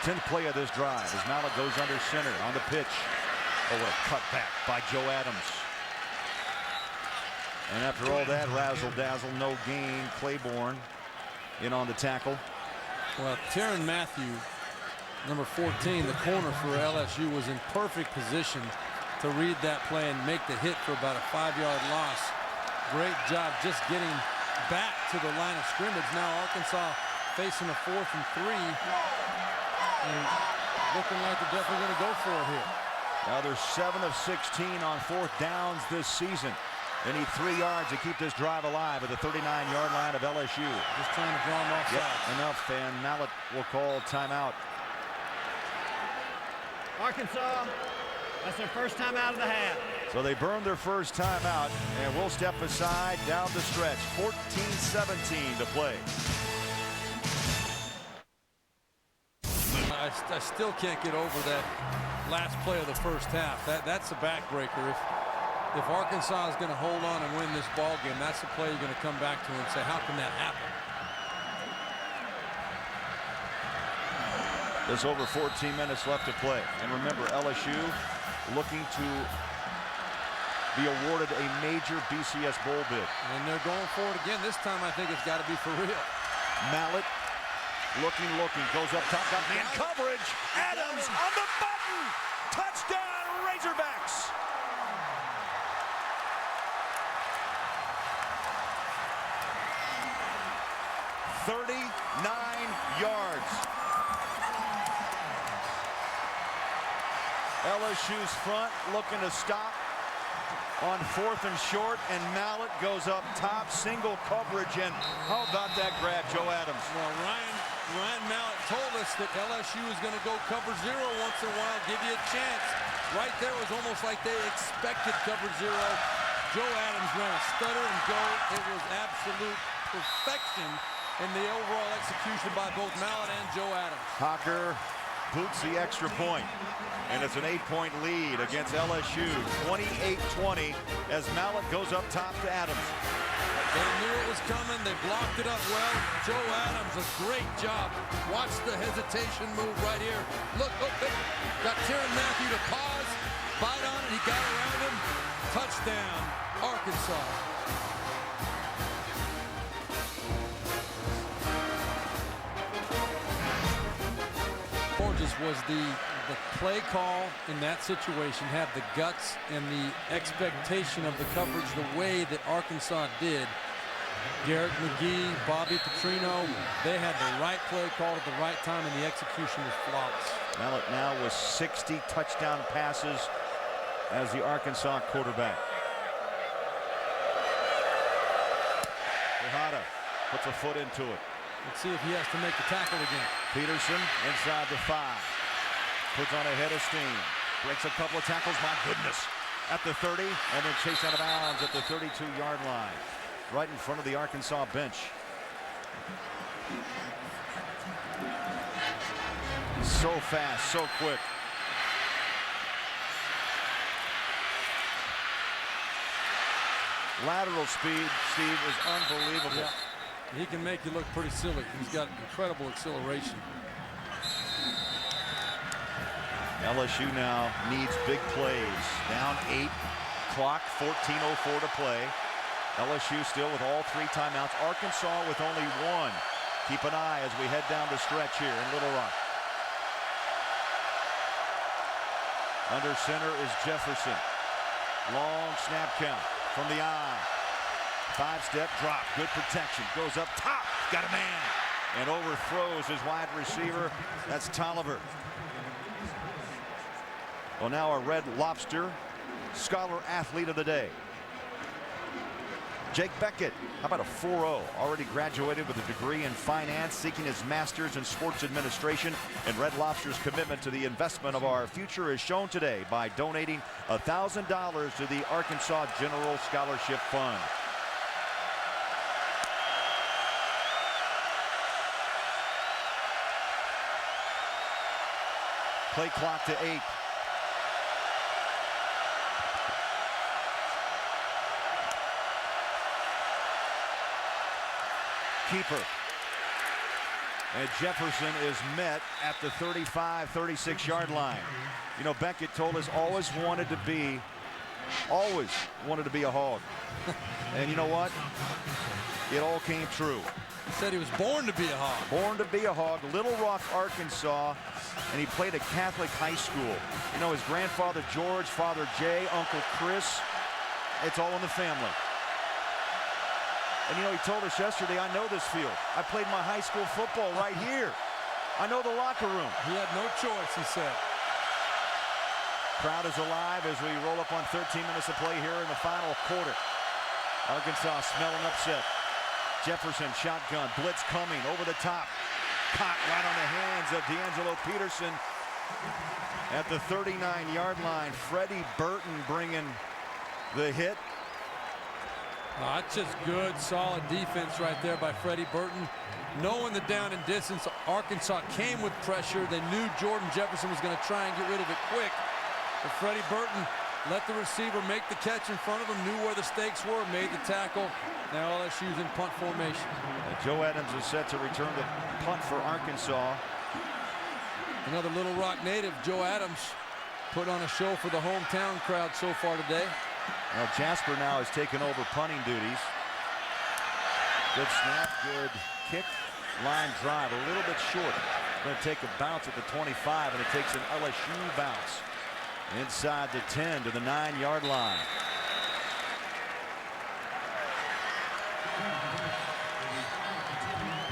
10th play of this drive as Mallett goes under center on the pitch. Oh, what a cutback by Joe Adams. And after all that razzle-dazzle, no gain. Claiborne in on the tackle. Well, Tyrann Mathieu, number 14, the corner for LSU, was in perfect position to read that play and make the hit for about a 5-yard loss. Great job just getting back to the line of scrimmage. Now Arkansas facing a 4th and 3. And looking like they're definitely going to go for it here. Now they're 7 of 16 on 4th downs this season. They need 3 yards to keep this drive alive at the 39-yard line of LSU. Just trying to draw them off sides. Enough, and Mallett will call timeout. Arkansas, that's their first time out of the half. So they burned their first time out, and we'll step aside down the stretch. 14-17 to play. I still can't get over that last play of the first half. That's a backbreaker. If Arkansas is going to hold on and win this ball game, that's the play you're going to come back to and say, how can that happen? There's over 14 minutes left to play. And remember, LSU looking to be awarded a major BCS bowl bid. And they're going for it again. This time I think it's got to be for real. Mallett looking, goes up top, got man coverage. Adams on the button. Touchdown, Razorbacks. yards. LSU's front looking to stop on 4th and short, and Mallett goes up top, single coverage, and how about that grab, Joe Adams? Well, Ryan Mallett told us that LSU is going to go cover 0 once in a while, give you a chance. Right there was almost like they expected cover 0. Joe Adams ran a stutter and go. It was absolute perfection in the overall execution by both Mallett and Joe Adams. Hocker boots the extra point, and it's an 8-point lead against LSU, 28-20, as Mallett goes up top to Adams. They knew it was coming. They blocked it up well. Joe Adams, a great job. Watch the hesitation move right here. Look, got Tyrann Mathieu to pause, bite on it. He got around him. Touchdown, Arkansas. Gorgeous was the play call in that situation, had the guts and the expectation of the coverage the way that Arkansas did. Garrett McGee, Bobby Petrino, they had the right play call at the right time, and the execution was flawless. Mallett now with 60 touchdown passes as the Arkansas quarterback. Tejada puts a foot into it. Let's see if he has to make the tackle again. Peterson inside the 5. Puts on a head of steam. Breaks a couple of tackles, my goodness. At the 30, and then chased out of bounds at the 32-yard line. Right in front of the Arkansas bench. So fast, so quick. Lateral speed, Steve, is unbelievable. Yeah. He can make you look pretty silly. He's got incredible acceleration. LSU now needs big plays. Down 8, clock 14:04 to play. LSU still with all 3 timeouts. Arkansas with only 1. Keep an eye as we head down the stretch here in Little Rock. Under center is Jefferson. Long snap count from the eye. 5-step drop, good protection, goes up top, got a man, and overthrows his wide receiver. That's Tolliver. Well, now our Red Lobster Scholar Athlete of the Day. Jake Beckett, how about a 4.0? Already graduated with a degree in finance, seeking his master's in sports administration. And Red Lobster's commitment to the investment of our future is shown today by donating $1,000 to the Arkansas General Scholarship Fund. Play clock to 8. Keeper. And Jefferson is met at the 35, 36-yard line. You know, Beckett told us always wanted to be a Hog. And you know what? It all came true. He said he was born to be a Hog. Born to be a Hog. Little Rock, Arkansas. And he played at Catholic high school. You know, his grandfather George, Father Jay, Uncle Chris. It's all in the family. And you know, he told us yesterday, I know this field. I played my high school football right here. I know the locker room. He had no choice, he said. Crowd is alive as we roll up on 13 minutes of play here in the final quarter. Arkansas smelling upset. Jefferson shotgun, blitz coming over the top. Caught right on the hands of D'Angelo Peterson at the 39-yard line. Freddie Burton bringing the hit. That's just good, solid defense right there by Freddie Burton. Knowing the down and distance, Arkansas came with pressure. They knew Jordan Jefferson was going to try and get rid of it quick. But Freddie Burton let the receiver make the catch in front of him, knew where the stakes were, made the tackle. Now LSU's in punt formation. Joe Adams is set to return the punt for Arkansas. Another Little Rock native, Joe Adams, put on a show for the hometown crowd so far today. Now Jasper now has taken over punting duties. Good snap, good kick, line drive, a little bit short. Going to take a bounce at the 25, and it takes an LSU bounce inside the 10 to the 9-yard line.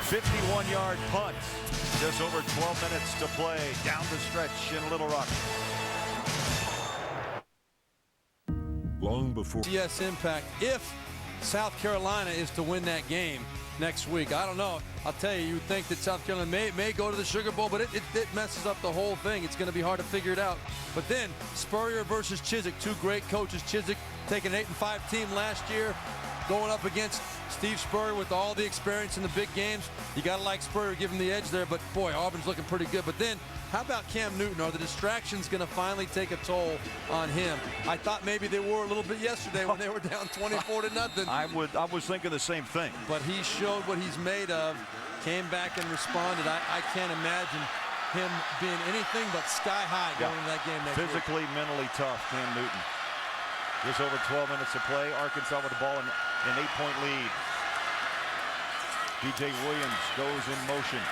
"51-yard punt. Just over 12 minutes to play down the stretch in Little Rock. Long before CS impact if South Carolina is to win that game next week. I don't know. I'll tell you, you would think that South Carolina may go to the Sugar Bowl, but it messes up the whole thing. It's going to be hard to figure it out. But then Spurrier versus Chizik, two great coaches. Chizik taking an 8-5 team last year, going up against Steve Spurrier with all the experience in the big games. You got to like Spurrier, give him the edge there. But boy, Auburn's looking pretty good. But then how about Cam Newton? Are the distractions going to finally take a toll on him? I thought maybe they were a little bit yesterday when they were down 24-0. I was thinking the same thing. But he showed what he's made of, came back and responded. I can't imagine him being anything but sky high going into that game next week. Physically, mentally tough, Cam Newton. Just over 12 minutes to play. Arkansas with the ball in an 8-point lead. DJ Williams goes in motion.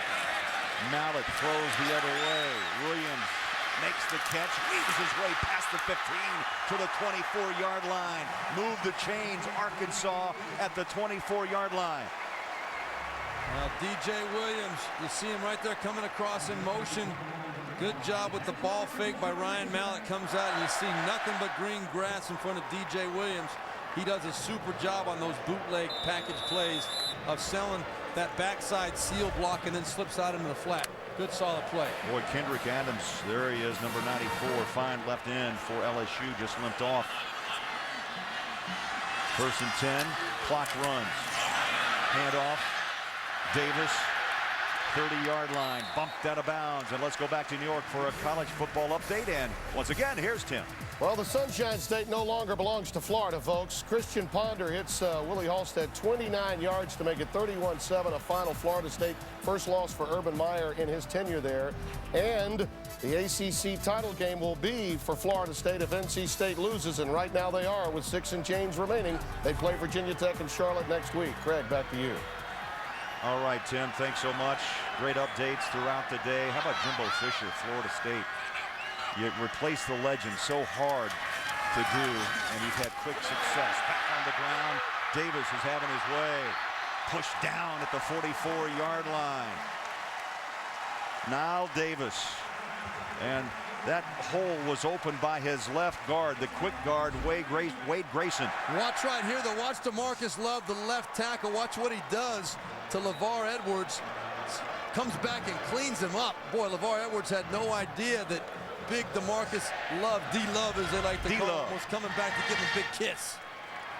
Mallett throws the other way. Williams makes the catch, weaves his way past the 15 to the 24-yard line. Move the chains, Arkansas at the 24-yard line. Now DJ Williams, you see him right there coming across in motion. Good job with the ball fake by Ryan Mallett. Comes out and you see nothing but green grass in front of DJ Williams. He does a super job on those bootleg package plays of selling that backside seal block and then slips out into the flat. Good solid play. Boy, Kendrick Adams, there he is, number 94, fine left end for LSU, just limped off. 1st and 10, clock runs. Handoff, Davis, 30-yard line, bumped out of bounds. And let's go back to New York for a college football update. And once again, here's Tim. Well, the Sunshine State no longer belongs to Florida, folks. Christian Ponder hits Willie Halstead 29 yards to make it 31-7, a final Florida State first loss for Urban Meyer in his tenure there. And the ACC title game will be for Florida State if NC State loses, and right now they are with 6 and change remaining. They play Virginia Tech and Charlotte next week. Craig, back to you. All right, Tim, thanks so much. Great updates throughout the day. How about Jimbo Fisher, Florida State? You replace the legend, so hard to do, and he's had quick success. Back on the ground, Davis is having his way. Pushed down at the 44-yard line. Now Davis, and that hole was opened by his left guard, the quick guard, Wade Grayson. Watch right here, though. Watch DeMarcus Love, the left tackle. Watch what he does to LeVar Edwards. Comes back and cleans him up. Boy, LeVar Edwards had no idea that big DeMarcus Love, D-Love as they like to call him, was coming back to give him a big kiss.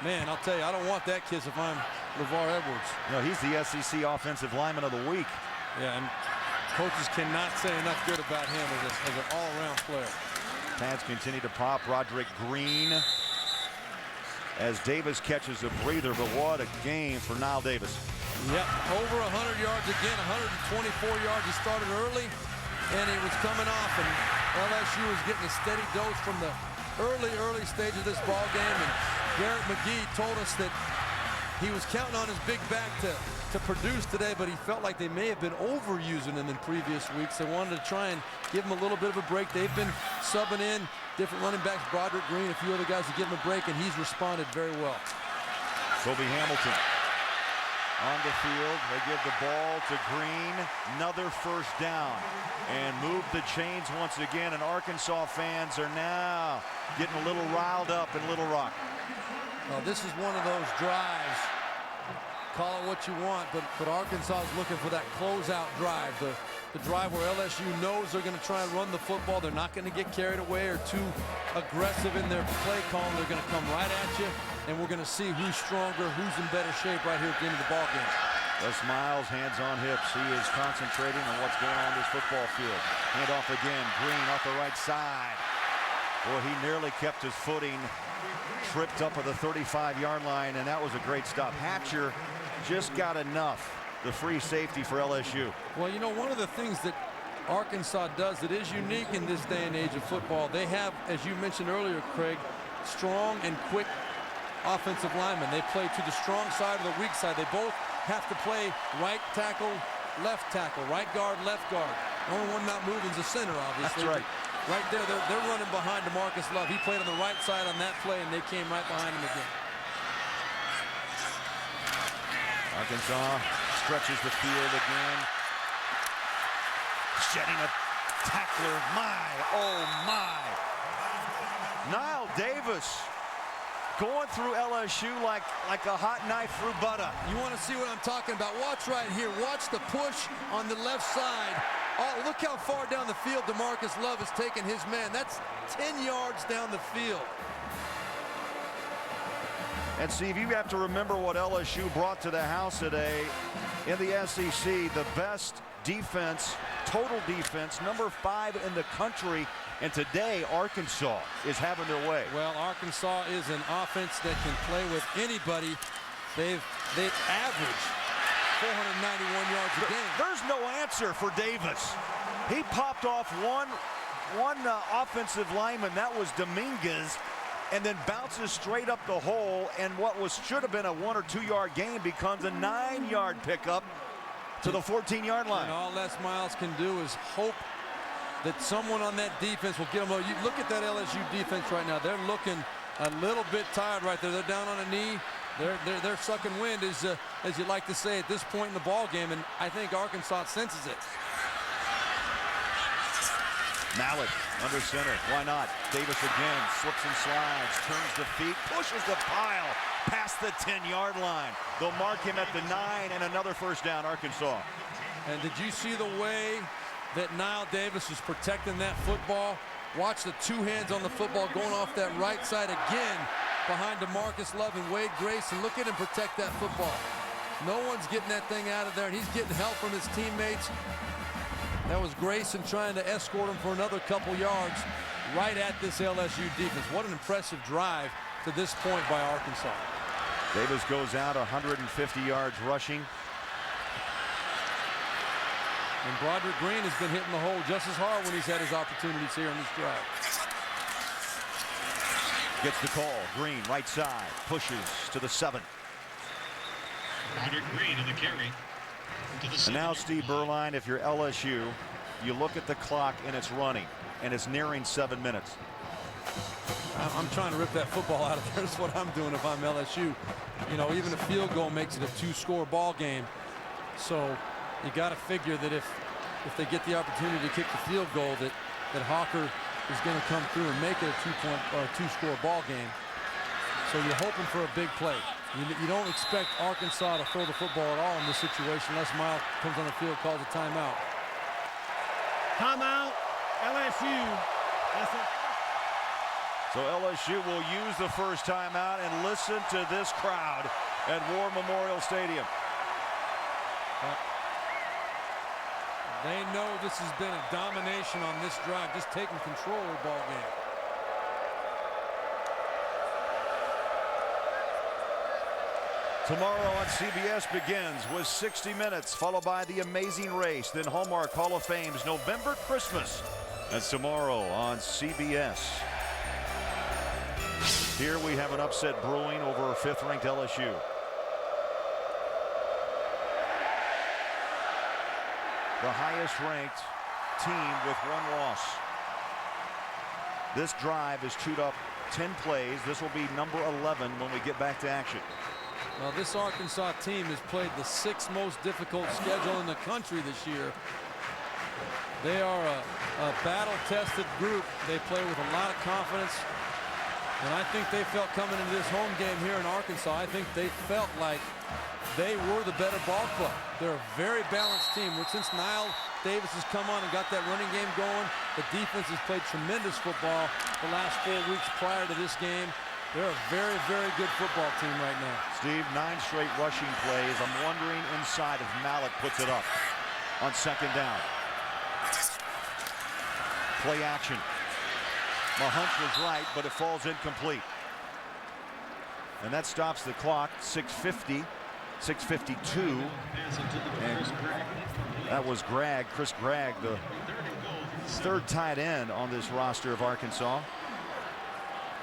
Man, I'll tell you, I don't want that kiss if I'm LeVar Edwards. No, he's the SEC Offensive Lineman of the Week. Yeah, and coaches cannot say enough good about him as an all-around player. Pads continue to pop. Roderick Green as Davis catches a breather, but what a game for Nile Davis. Yep, over 100 yards again, 124 yards. He started early, and he was coming off, and LSU was getting a steady dose from the early stage of this ball game. And Garrett McGee told us that he was counting on his big back to produce today, but he felt like they may have been overusing him in previous weeks. They wanted to try and give him a little bit of a break. They've been subbing in different running backs, Broderick Green, a few other guys to give him a break, and he's responded very well. Kobe Hamilton on the field. They give the ball to Green. Another first down. And move the chains once again. And Arkansas fans are now getting a little riled up in Little Rock. Well, this is one of those drives. Call it what you want, but Arkansas is looking for that closeout drive. The drive where LSU knows they're going to try and run the football. They're not going to get carried away or too aggressive in their play call. They're going to come right at you, and we're going to see who's stronger, who's in better shape right here at the end of the ball game. Les Miles, hands on hips. He is concentrating on what's going on in this football field. Hand off again. Green off the right side. Boy, he nearly kept his footing. Tripped up at the 35-yard line, and that was a great stop. Hatcher just got enough. The free safety for LSU. Well, you know, one of the things that Arkansas does that is unique in this day and age of football, they have, as you mentioned earlier, Craig, strong and quick offensive linemen. They play to the strong side or the weak side. They both have to play right tackle, right guard, left guard. The only one not moving is the center, obviously. That's right. Right there, they're running behind DeMarcus Love. He played on the right side on that play, and they came right behind him again. Arkansas stretches the field again. Shedding a tackler. My, oh my. Nile Davis going through LSU like a hot knife through butter. You want to see what I'm talking about? Watch right here. Watch the push on the left side. Oh, look how far down the field DeMarcus Love has taken his man. That's 10 yards down the field. And Steve, you have to remember what LSU brought to the house today in the SEC. The best defense, total defense, number 5 in the country. And today, Arkansas is having their way. Well, Arkansas is an offense that can play with anybody. They've averaged 491 yards a game. There's no answer for Davis. He popped off one offensive lineman. That was Dominguez. And then bounces straight up the hole, and what should have been a 1 or 2 yard gain becomes a 9-yard pickup to the 14-yard line. And all Les Miles can do is hope that someone on that defense will get them. You look at that LSU defense right now. They're looking a little bit tired right there. They're down on a knee. They're sucking wind, as you like to say at this point in the ball game, and I think Arkansas senses it. Mallett under center. Why not? Davis again slips and slides, turns the feet, pushes the pile past the 10-yard line. They'll mark him at the 9, and another first down, Arkansas. And did you see the way that Nile Davis is protecting that football? Watch the two hands on the football going off that right side again behind DeMarcus Love and Wade Grayson. Look at him protect that football. No one's getting that thing out of there, and he's getting help from his teammates. That was Grayson trying to escort him for another couple yards right at this LSU defense. What an impressive drive to this point by Arkansas. Davis goes out 150 yards rushing. And Broderick Green has been hitting the hole just as hard when he's had his opportunities here in this drive. Gets the call. Green, right side, pushes to the 7. Broderick Green in the carry. And now, Steve Berline, if you're LSU, you look at the clock and it's running, and it's nearing 7 minutes. I'm trying to rip that football out of there. That's what I'm doing if I'm LSU. You know, even a field goal makes it a 2-score ball game. So you got to figure that if they get the opportunity to kick the field goal, that Hawker is going to come through and make it a 2-score ball game. So you're hoping for a big play. You don't expect Arkansas to throw the football at all in this situation. Les Miles comes on the field, calls a timeout. Timeout, LSU. That's it. So LSU will use the first timeout, and listen to this crowd at War Memorial Stadium. They know this has been a domination on this drive, just taking control of the ball game. Tomorrow on CBS begins with 60 Minutes, followed by The Amazing Race, then Hallmark Hall of Fame's November Christmas. That's tomorrow on CBS. Here we have an upset brewing over 5th-ranked LSU. The highest-ranked team with 1 loss. This drive is chewed up 10 plays. This will be number 11 when we get back to action. Well, this Arkansas team has played the 6th most difficult schedule in the country this year. They are a battle-tested group. They play with a lot of confidence. And I think they felt coming into this home game here in Arkansas, I think they felt like they were the better ball club. They're a very balanced team. Since Niall Davis has come on and got that running game going, the defense has played tremendous football the last 4 weeks prior to this game. They're a very, very good football team right now. Steve, 9 straight rushing plays. I'm wondering inside if Malik puts it up on 2nd down. Play action. My hunch was right, but it falls incomplete. And that stops the clock. 6:50, 6:52. And that was Chris Gregg, the 3rd tight end on this roster of Arkansas.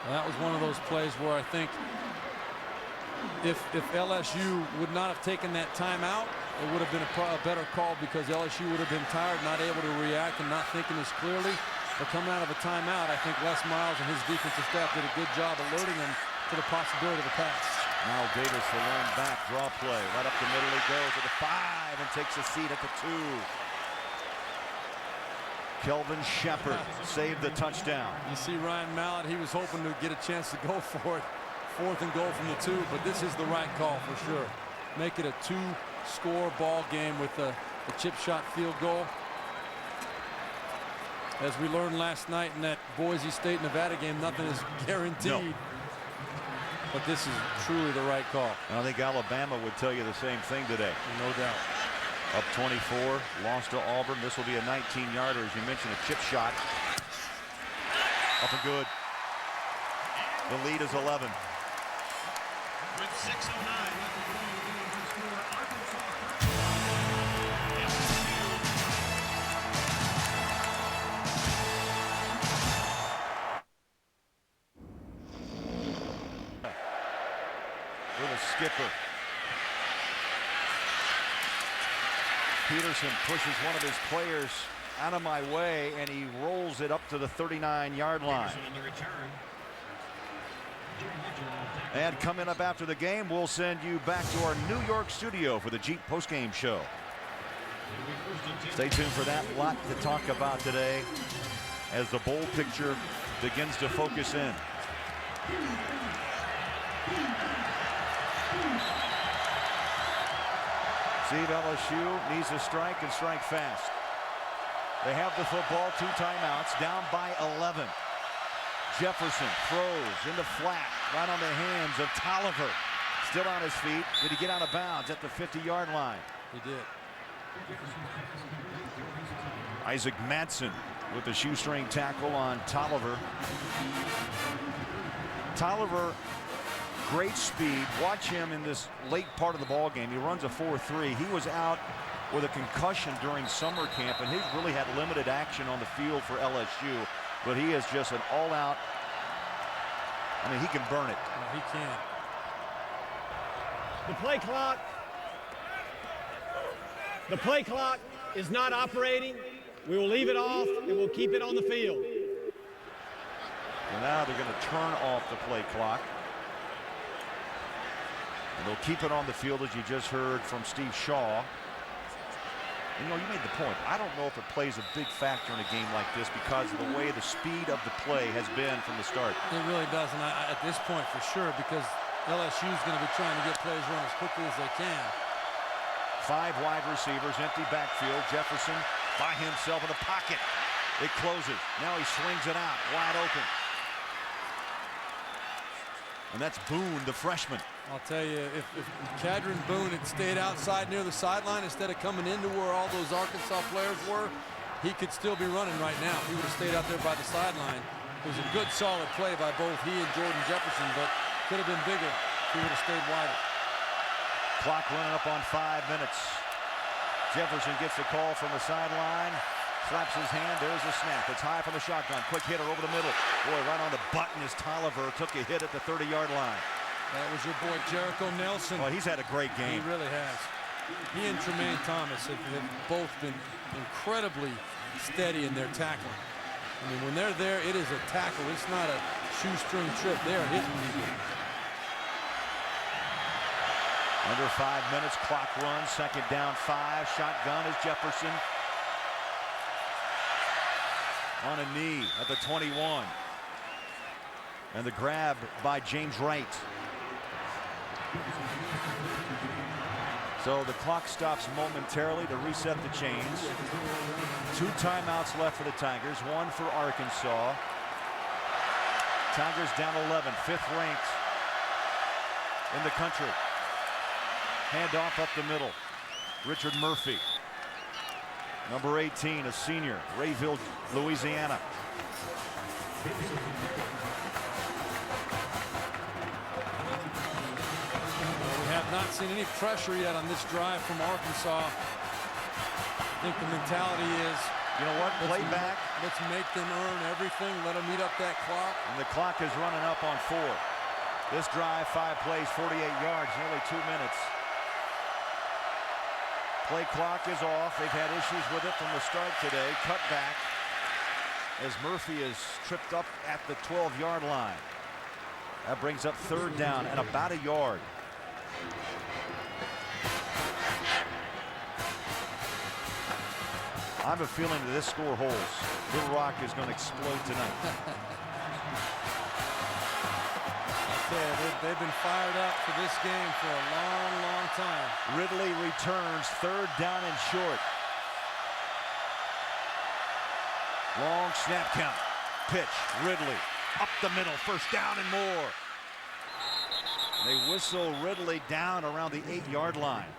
Well, that was one of those plays where I think if LSU would not have taken that timeout, it would have been a better call, because LSU would have been tired, not able to react and not thinking as clearly. But coming out of a timeout, I think Les Miles and his defensive staff did a good job alerting them to the possibility of a pass. Now Davis, the lone back, draw play. Right up the middle he goes to the 5 and takes a seat at the 2. Kelvin Shepard saved the touchdown. You see Ryan Mallett, he was hoping to get a chance to go for it. 4th and goal from the 2, but this is the right call for sure. Make it a 2-score ball game with the chip shot field goal. As we learned last night in that Boise State Nevada game, nothing is guaranteed. No. But this is truly the right call. And I think Alabama would tell you the same thing today. No doubt. Up 24, lost to Auburn. This will be a 19-yarder, as you mentioned, a chip shot. Up and good. The lead is 11. With 6:09. Little skipper. Peterson pushes one of his players out of my way, and he rolls it up to the 39-yard line. And coming up after the game, we'll send you back to our New York studio for the Jeep postgame show. Stay tuned for that. Lot to talk about today as the bowl picture begins to focus in. Steve, LSU needs to strike and strike fast. They have the football, 2 timeouts, down by 11. Jefferson throws in the flat, right on the hands of Tolliver. Still on his feet. Did he get out of bounds at the 50-yard line? He did. Isaac Madsen with the shoestring tackle on Tolliver. Tolliver, great speed. Watch him in this late part of the ball game. He runs a 4.3. He was out with a concussion during summer camp, and he's really had limited action on the field for LSU. But he is just an all-out. I mean, he can burn it. He can. The play clock is not operating. We will leave it off, and we'll keep it on the field. And now they're going to turn off the play clock. And they'll keep it on the field, as you just heard from Steve Shaw. You know, you made the point. I don't know if it plays a big factor in a game like this because of the way the speed of the play has been from the start. It really doesn't at this point, for sure, because LSU is going to be trying to get plays run as quickly as they can. 5 wide receivers, empty backfield. Jefferson by himself in the pocket. It closes. Now he swings it out, wide open. And that's Boone, the freshman. I'll tell you, if Cadron Boone had stayed outside near the sideline instead of coming into where all those Arkansas players were, he could still be running right now. He would have stayed out there by the sideline. It was a good, solid play by both he and Jordan Jefferson, but could have been bigger if he would have stayed wider. Clock running up on 5 minutes. Jefferson gets the call from the sideline. Slaps his hand. There's the snap. It's high from the shotgun. Quick hitter over the middle. Boy, right on the button as Tolliver took a hit at the 30-yard line. That was your boy Jericho Nelson. Well, he's had a great game. He really has. He and Tremaine Thomas have both been incredibly steady in their tackling. I mean, when they're there, it is a tackle. It's not a shoestring trip. They are hitting people. Under 5 minutes, clock runs, second down 5. Shotgun is Jefferson. On a knee at the 21. And the grab by James Wright. So the clock stops momentarily to reset the chains. 2 timeouts left for the Tigers, 1 for Arkansas. Tigers down 11, 5th ranked in the country. Handoff up the middle. Richard Murphy. Number 18, a senior, Rayville, Louisiana. We have not seen any pressure yet on this drive from Arkansas. I think the mentality is, you know what, play back. Let's make them earn everything. Let them eat up that clock. And the clock is running up on 4. This drive, 5 plays, 48 yards, nearly 2 minutes. Play clock is off. They've had issues with it from the start today. Cut back as Murphy is tripped up at the 12-yard line. That brings up 3rd down and about a yard. I have a feeling that this score holds. Little Rock is going to explode tonight. They've been fired up for this game for a long, long time. Ridley returns, 3rd down and short. Long snap count. Pitch, Ridley, up the middle, 1st down and more. They whistle Ridley down around the 8-yard line.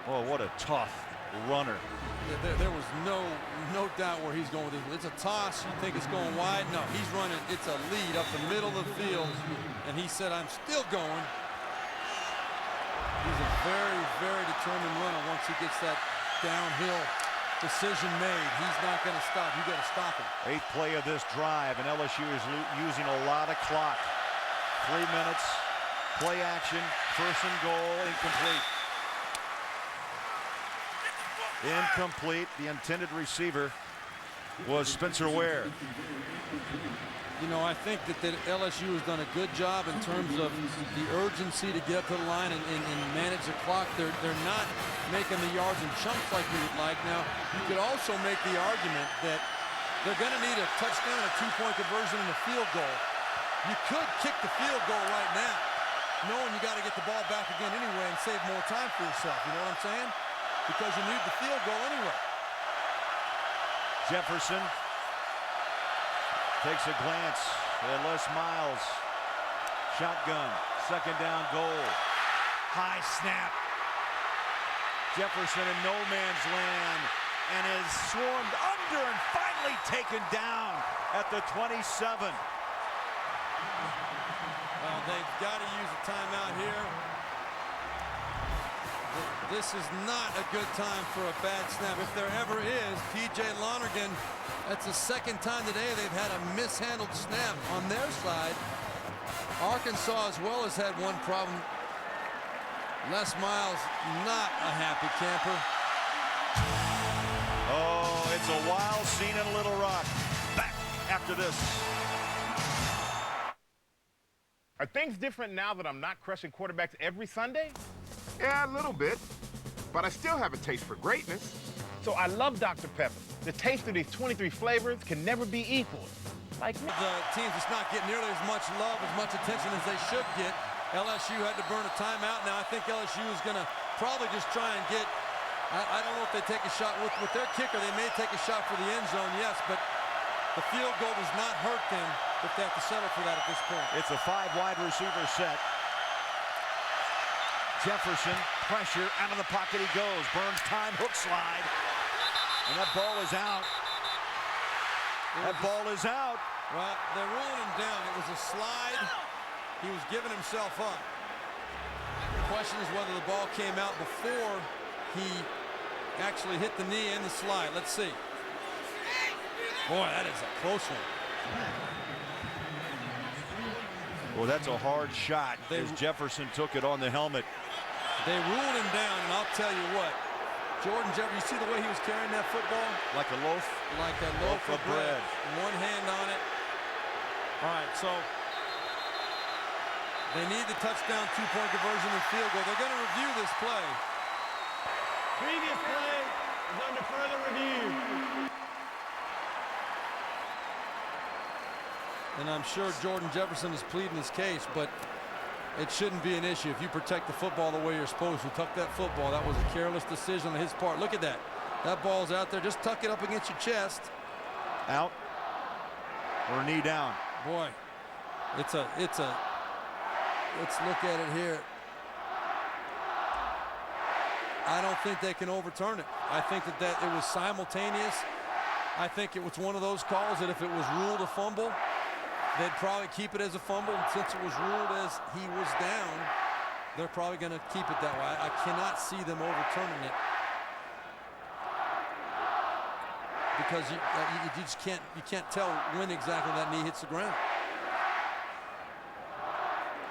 Oh, what a tough runner. There was no doubt where he's going with this. It's a toss. You think it's going wide? No, he's running. It's a lead up the middle of the field. And he said, I'm still going. He's a very, very determined runner once he gets that downhill decision made. He's not going to stop. You got to stop him. 8th play of this drive, and LSU is using a lot of clock. 3 minutes. Play action. 1st and goal. Incomplete. Incomplete. The intended receiver was Spencer Ware. You know, I think that LSU has done a good job in terms of the urgency to get up to the line and manage the clock. They're not making the yards in chunks like we would like. Now, you could also make the argument that they're going to need a touchdown, a 2-point conversion, and a field goal. You could kick the field goal right now, knowing you got to get the ball back again anyway and save more time for yourself. You know what I'm saying? Because you need the field goal anyway. Jefferson takes a glance at Les Miles. Shotgun, 2nd down goal. High snap. Jefferson in no man's land and is swarmed under and finally taken down at the 27. Well, they've got to use a timeout here. This is not a good time for a bad snap. If there ever is, P.J. Lonergan, that's the 2nd time today they've had a mishandled snap on their side. Arkansas as well has had one problem. Les Miles, not a happy camper. Oh, it's a wild scene in Little Rock. Back after this. Are things different now that I'm not crushing quarterbacks every Sunday? Yeah, a little bit. But I still have a taste for greatness. So I love Dr. Pepper. The taste of these 23 flavors can never be equaled. Like me. The teams just not getting nearly as much love, as much attention as they should get. LSU had to burn a timeout. Now I think LSU is going to probably just try and get, I don't know if they take a shot with their kicker. They may take a shot for the end zone, yes, but the field goal does not hurt them if they have to settle for that at this point. It's a 5 wide receiver set. Jefferson, pressure, out of the pocket he goes. Burns time, hook slide. And that ball is out. That ball is out. Well, they're ruling him down. It was a slide. He was giving himself up. The question is whether the ball came out before he actually hit the knee and the slide. Let's see. Boy, that is a close one. Well, that's a hard shot as Jefferson took it on the helmet. They ruled him down, and I'll tell you what. Jordan Jefferson, you see the way he was carrying that football? Like a loaf? Like a loaf of bread. One hand on it. All right, so They need the touchdown, two-point conversion, and field goal. They're going to review this play. Previous play is under further review. And I'm sure Jordan Jefferson is pleading his case, but it shouldn't be an issue if you protect the football the way you're supposed to. Tuck that football. That was a careless decision on his part. Look at that. That ball's out there. Just tuck it up against your chest. Out or knee down. Boy, let's look at it here. I don't think they can overturn it. I think that it was simultaneous. I think it was one of those calls that if it was ruled a fumble, they'd probably keep it as a fumble. And since it was ruled as he was down, they're probably going to keep it that way. I cannot see them overturning it. Because you just can't tell when exactly that knee hits the ground.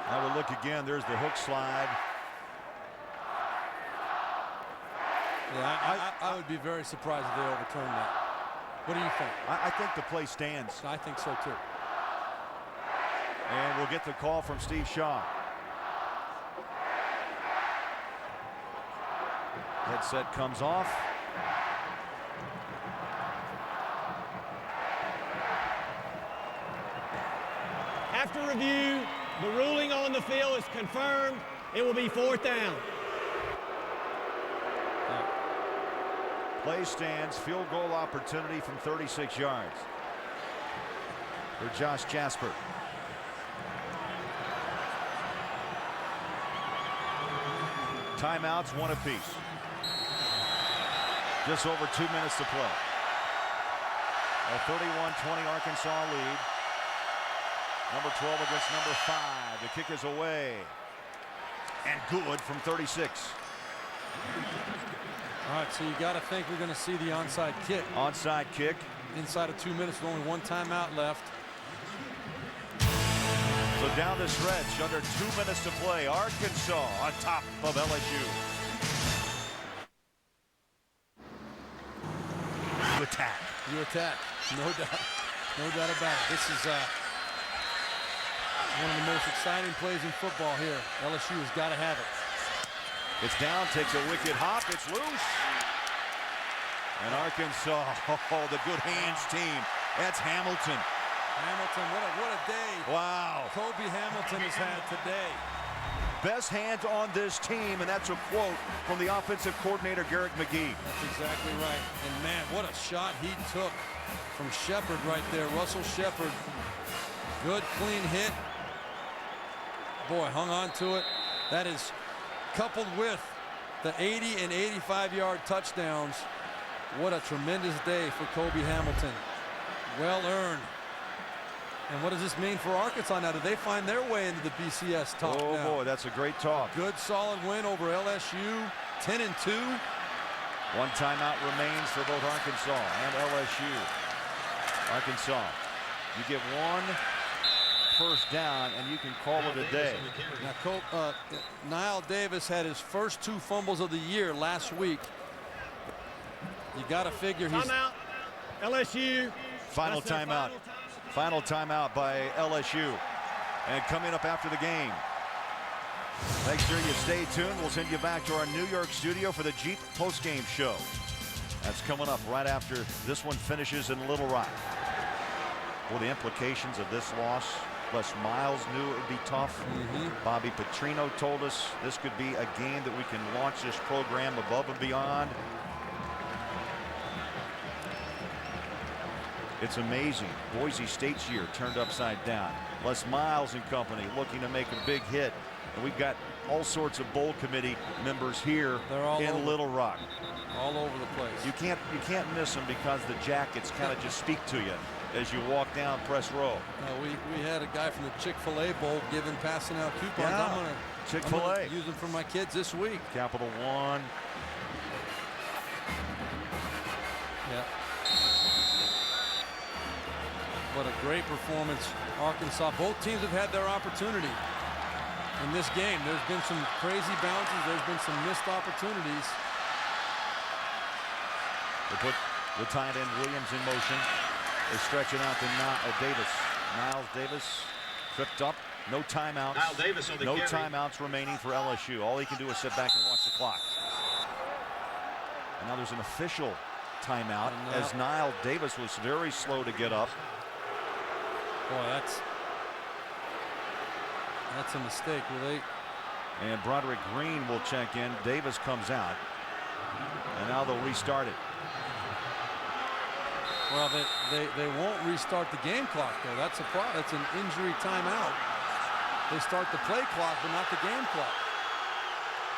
I will look again. There's the hook slide. Yeah, I would be very surprised if they overturned that. What do you think? I think the play stands. I think so too. And we'll get the call from Steve Shaw. Headset comes off. After review, the ruling on the field is confirmed. It will be 4th down. Play stands, field goal opportunity from 36 yards for Josh Jasper. Timeouts, one apiece. Just over 2 minutes to play. A 31-20 Arkansas lead. Number 12 against number 5. The kick is away. And good from 36. All right, so you got to think we're going to see the onside kick. Onside kick. Inside of 2 minutes with only one timeout left. So down the stretch, under 2 minutes to play, Arkansas on top of LSU. You attack. You attack. No doubt. No doubt about it. This is one of the most exciting plays in football here. LSU has got to have it. It's down, takes a wicked hop, it's loose. And Arkansas, the good hands team. That's Hamilton. Hamilton, what a day. Wow. Kobe Hamilton has had today. Best hands on this team, and that's a quote from the offensive coordinator, Garrett McGee. That's exactly right. And man, what a shot he took from Shepard right there. Russell Shepard. Good, clean hit. Boy, hung on to it. That is coupled with the 80 and 85-yard touchdowns. What a tremendous day for Kobe Hamilton. Well earned. And what does this mean for Arkansas now? Do they find their way into the BCS talk now? Oh boy, that's a great talk. Good solid win over LSU, 10-2. One timeout remains for both Arkansas and LSU. Arkansas, you get one first down and you can call it a day. Now, Niall Davis had his first 2 fumbles of the year last week. You got to figure he's... Timeout, LSU. Final timeout. Final timeout by LSU. And coming up after the game. Make sure you stay tuned. We'll send you back to our New York studio for the Jeep postgame show. That's coming up right after this one finishes in Little Rock. Well, the implications of this loss. Les Miles knew it would be tough. Bobby Petrino told us this could be a game that we can launch this program above and beyond. It's amazing. Boise State's year turned upside down. Les Miles and company looking to make a big hit. And we've got all sorts of bowl committee members here in Little Rock. All over the place. You can't miss them because the jackets kind of just speak to you as you walk down press row. We had a guy from the Chick-fil-A Bowl passing out coupons. Yeah. I'm gonna Chick-fil-A. use them for my kids this week. Capital One. Yeah. What a great performance, Arkansas. Both teams have had their opportunity in this game. There's been some crazy bounces. There's been some missed opportunities. They put the tight end Williams in motion. They're stretching out to Davis. Miles Davis tripped up. No timeouts. Niall Davis on the no carry. timeouts remaining for LSU. All he can do is sit back and watch the clock. And now there's an official timeout as Niall Davis was very slow to get up. Boy, that's a mistake. And Broderick Green will check in. Davis comes out. And now they'll restart it. Well, they won't restart the game clock, though. That's a problem. That's an injury timeout. They start the play clock, but not the game clock.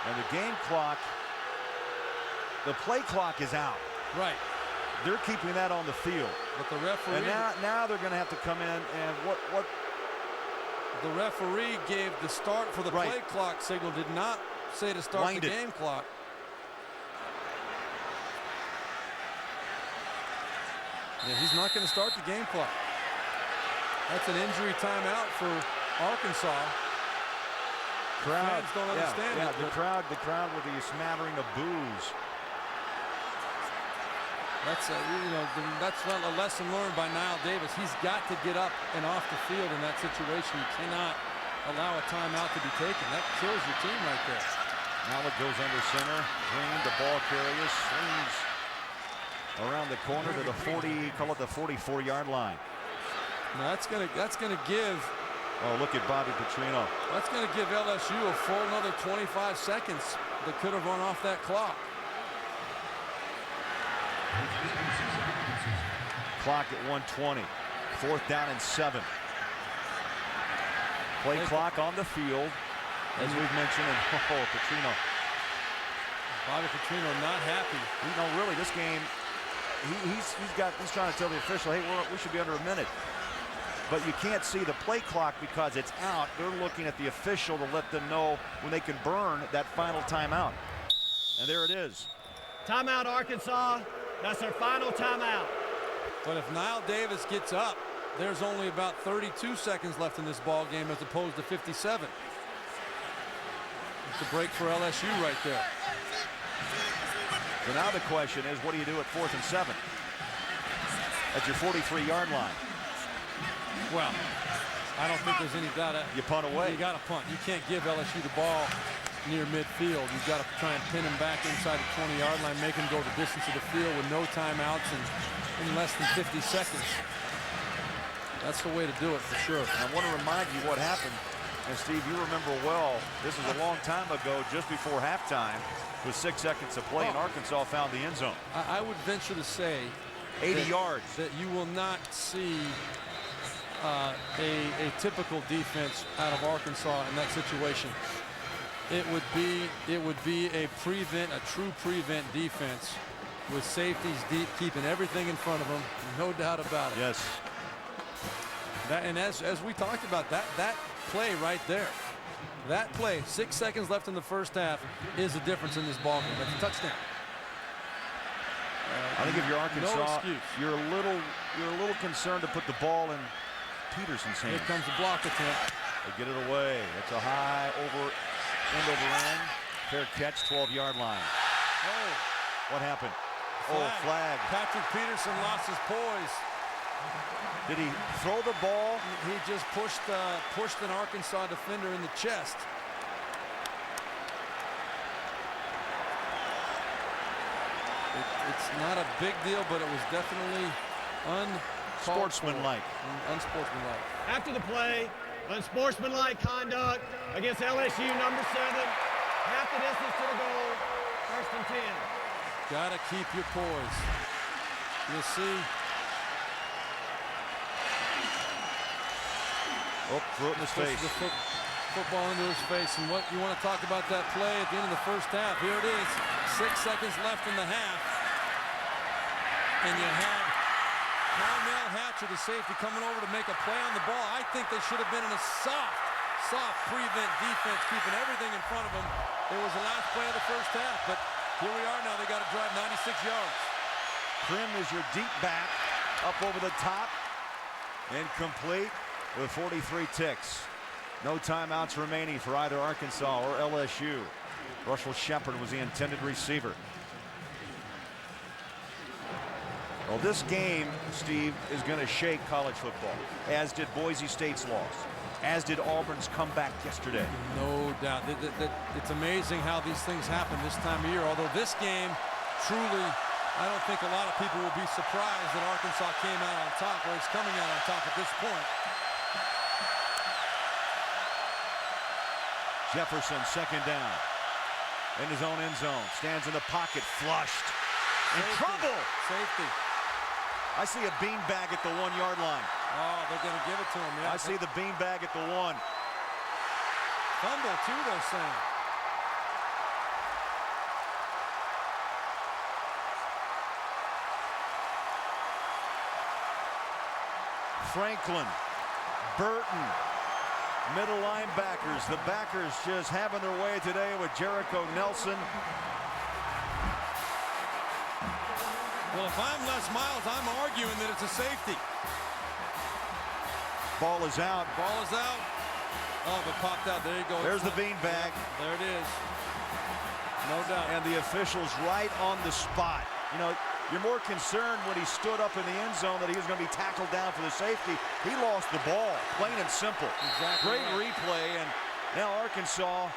And the game clock, the play clock is out. Right. They're keeping that on the field. But the referee. And now they're going to have to come in and what? The referee gave the start for the play clock signal, did not say to start the game clock. Yeah, he's not going to start the game clock. That's an injury timeout for Arkansas. Crowd, fans don't understand it. The crowd with the smattering of boos. That's that's a lesson learned by Niall Davis. He's got to get up and off the field in that situation. You cannot allow a timeout to be taken. That kills your team right there. Now it goes under center. Green, the ball carrier, swings around the corner to the 44-yard line. Now that's gonna give. Oh, look at Bobby Petrino. That's gonna give LSU a full another 25 seconds that could have run off that clock. Clock at 1:20. 4th down and 7. Play clock on the field, as we've mentioned. And Petrino. Bobby Petrino not happy. You know, really, this game, he's trying to tell the official, hey, we should be under a minute. But you can't see the play clock because it's out. They're looking at the official to let them know when they can burn that final timeout. And there it is. Timeout, Arkansas. That's their final timeout. But if Niall Davis gets up, there's only about 32 seconds left in this ball game as opposed to 57. It's a break for LSU right there. So now the question is, what do you do at 4th and 7? At your 43-yard line. Well, I don't think there's any doubt. You punt away. You got to punt. You can't give LSU the ball near midfield. You've got to try and pin him back inside the 20-yard line, make him go the distance of the field with no timeouts and in less than 50 seconds. That's the way to do it for sure. I want to remind you what happened. And Steve, you remember well, this is a long time ago, just before halftime, with 6 seconds to play, and Arkansas found the end zone. I would venture to say 80 yards. That you will not see a typical defense out of Arkansas in that situation. It would be a true prevent defense with safeties deep, keeping everything in front of them, no doubt about it. Yes. And as we talked about, that play right there, that play, 6 seconds left in the first half, is the difference in this ball game. That's a touchdown. I think if you're Arkansas, no excuse. you're a little concerned to put the ball in Peterson's hands. Here comes the block attempt. They get it away. It's a high end over end. Fair catch, 12-yard line. Oh. What happened? Flag. Patrick Peterson lost his poise. Did he throw the ball? He just pushed an Arkansas defender in the chest. It's not a big deal, but it was definitely unsportsmanlike. Unsportsmanlike. After the play, unsportsmanlike conduct against LSU number 7. Half the distance to the goal. 1st and 10. Gotta keep your poise. You'll see. Oh, threw it in his face. The football into his face. And what you want to talk about that play at the end of the first half. Here it is. 6 seconds left in the half. And you have Carmel Hatcher, the safety, coming over to make a play on the ball. I think they should have been in a soft prevent defense, keeping everything in front of them. It was the last play of the first half, but here we are now. They got to drive 96 yards. Prim is your deep back, up over the top, incomplete with 43 ticks. No timeouts remaining for either Arkansas or LSU. Russell Shepard was the intended receiver. Well, this game, Steve, is going to shake college football, as did Boise State's loss. as did Auburn's comeback yesterday. No doubt. It's amazing how these things happen this time of year. Although this game, truly, I don't think a lot of people will be surprised that Arkansas came out on top, or is coming out on top at this point. Jefferson, second down. In his own end zone. Stands in the pocket, flushed. In trouble! Safety. I see a beanbag at the 1 yard line. Oh, they're going to give it to him. Yeah. I see the beanbag at the 1. Fumble, too, they're saying. Franklin, Burton, middle linebackers. The backers just having their way today with Jericho Nelson. Well, if I'm Les Miles, I'm arguing that it's a safety. Ball is out. Ball is out. Oh, but popped out. There you go. There's the beanbag. There it is. No doubt. And the officials right on the spot. You know, you're more concerned when he stood up in the end zone that he was going to be tackled down for the safety. He lost the ball, plain and simple. Exactly. Great replay, and now Arkansas.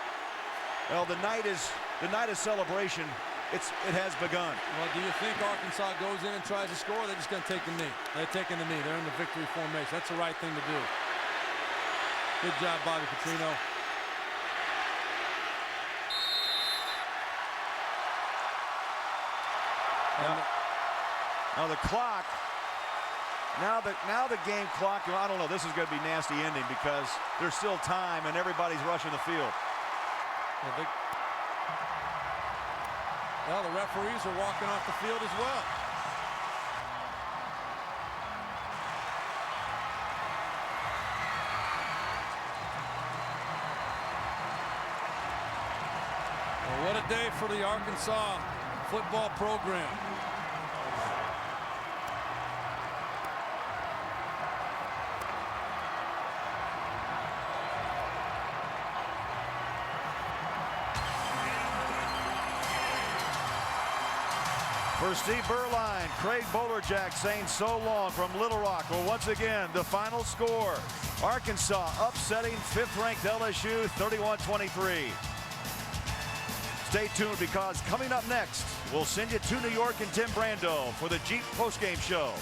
Well, the night of celebration. It has begun. Well, do you think Arkansas goes in and tries to score? Or they're just going to take the knee. They're taking the knee. They're in the victory formation. That's the right thing to do. Good job, Bobby Petrino. Now the clock. Now the game clock. I don't know. This is going to be a nasty ending because there's still time and everybody's rushing the field. Well, the referees are walking off the field as well. Well, what a day for the Arkansas football program. For Steve Berline, Craig Bolerjack saying so long from Little Rock. Well, once again, the final score. Arkansas upsetting 5th-ranked LSU 31-23. Stay tuned because coming up next, we'll send you to New York and Tim Brando for the Jeep postgame show.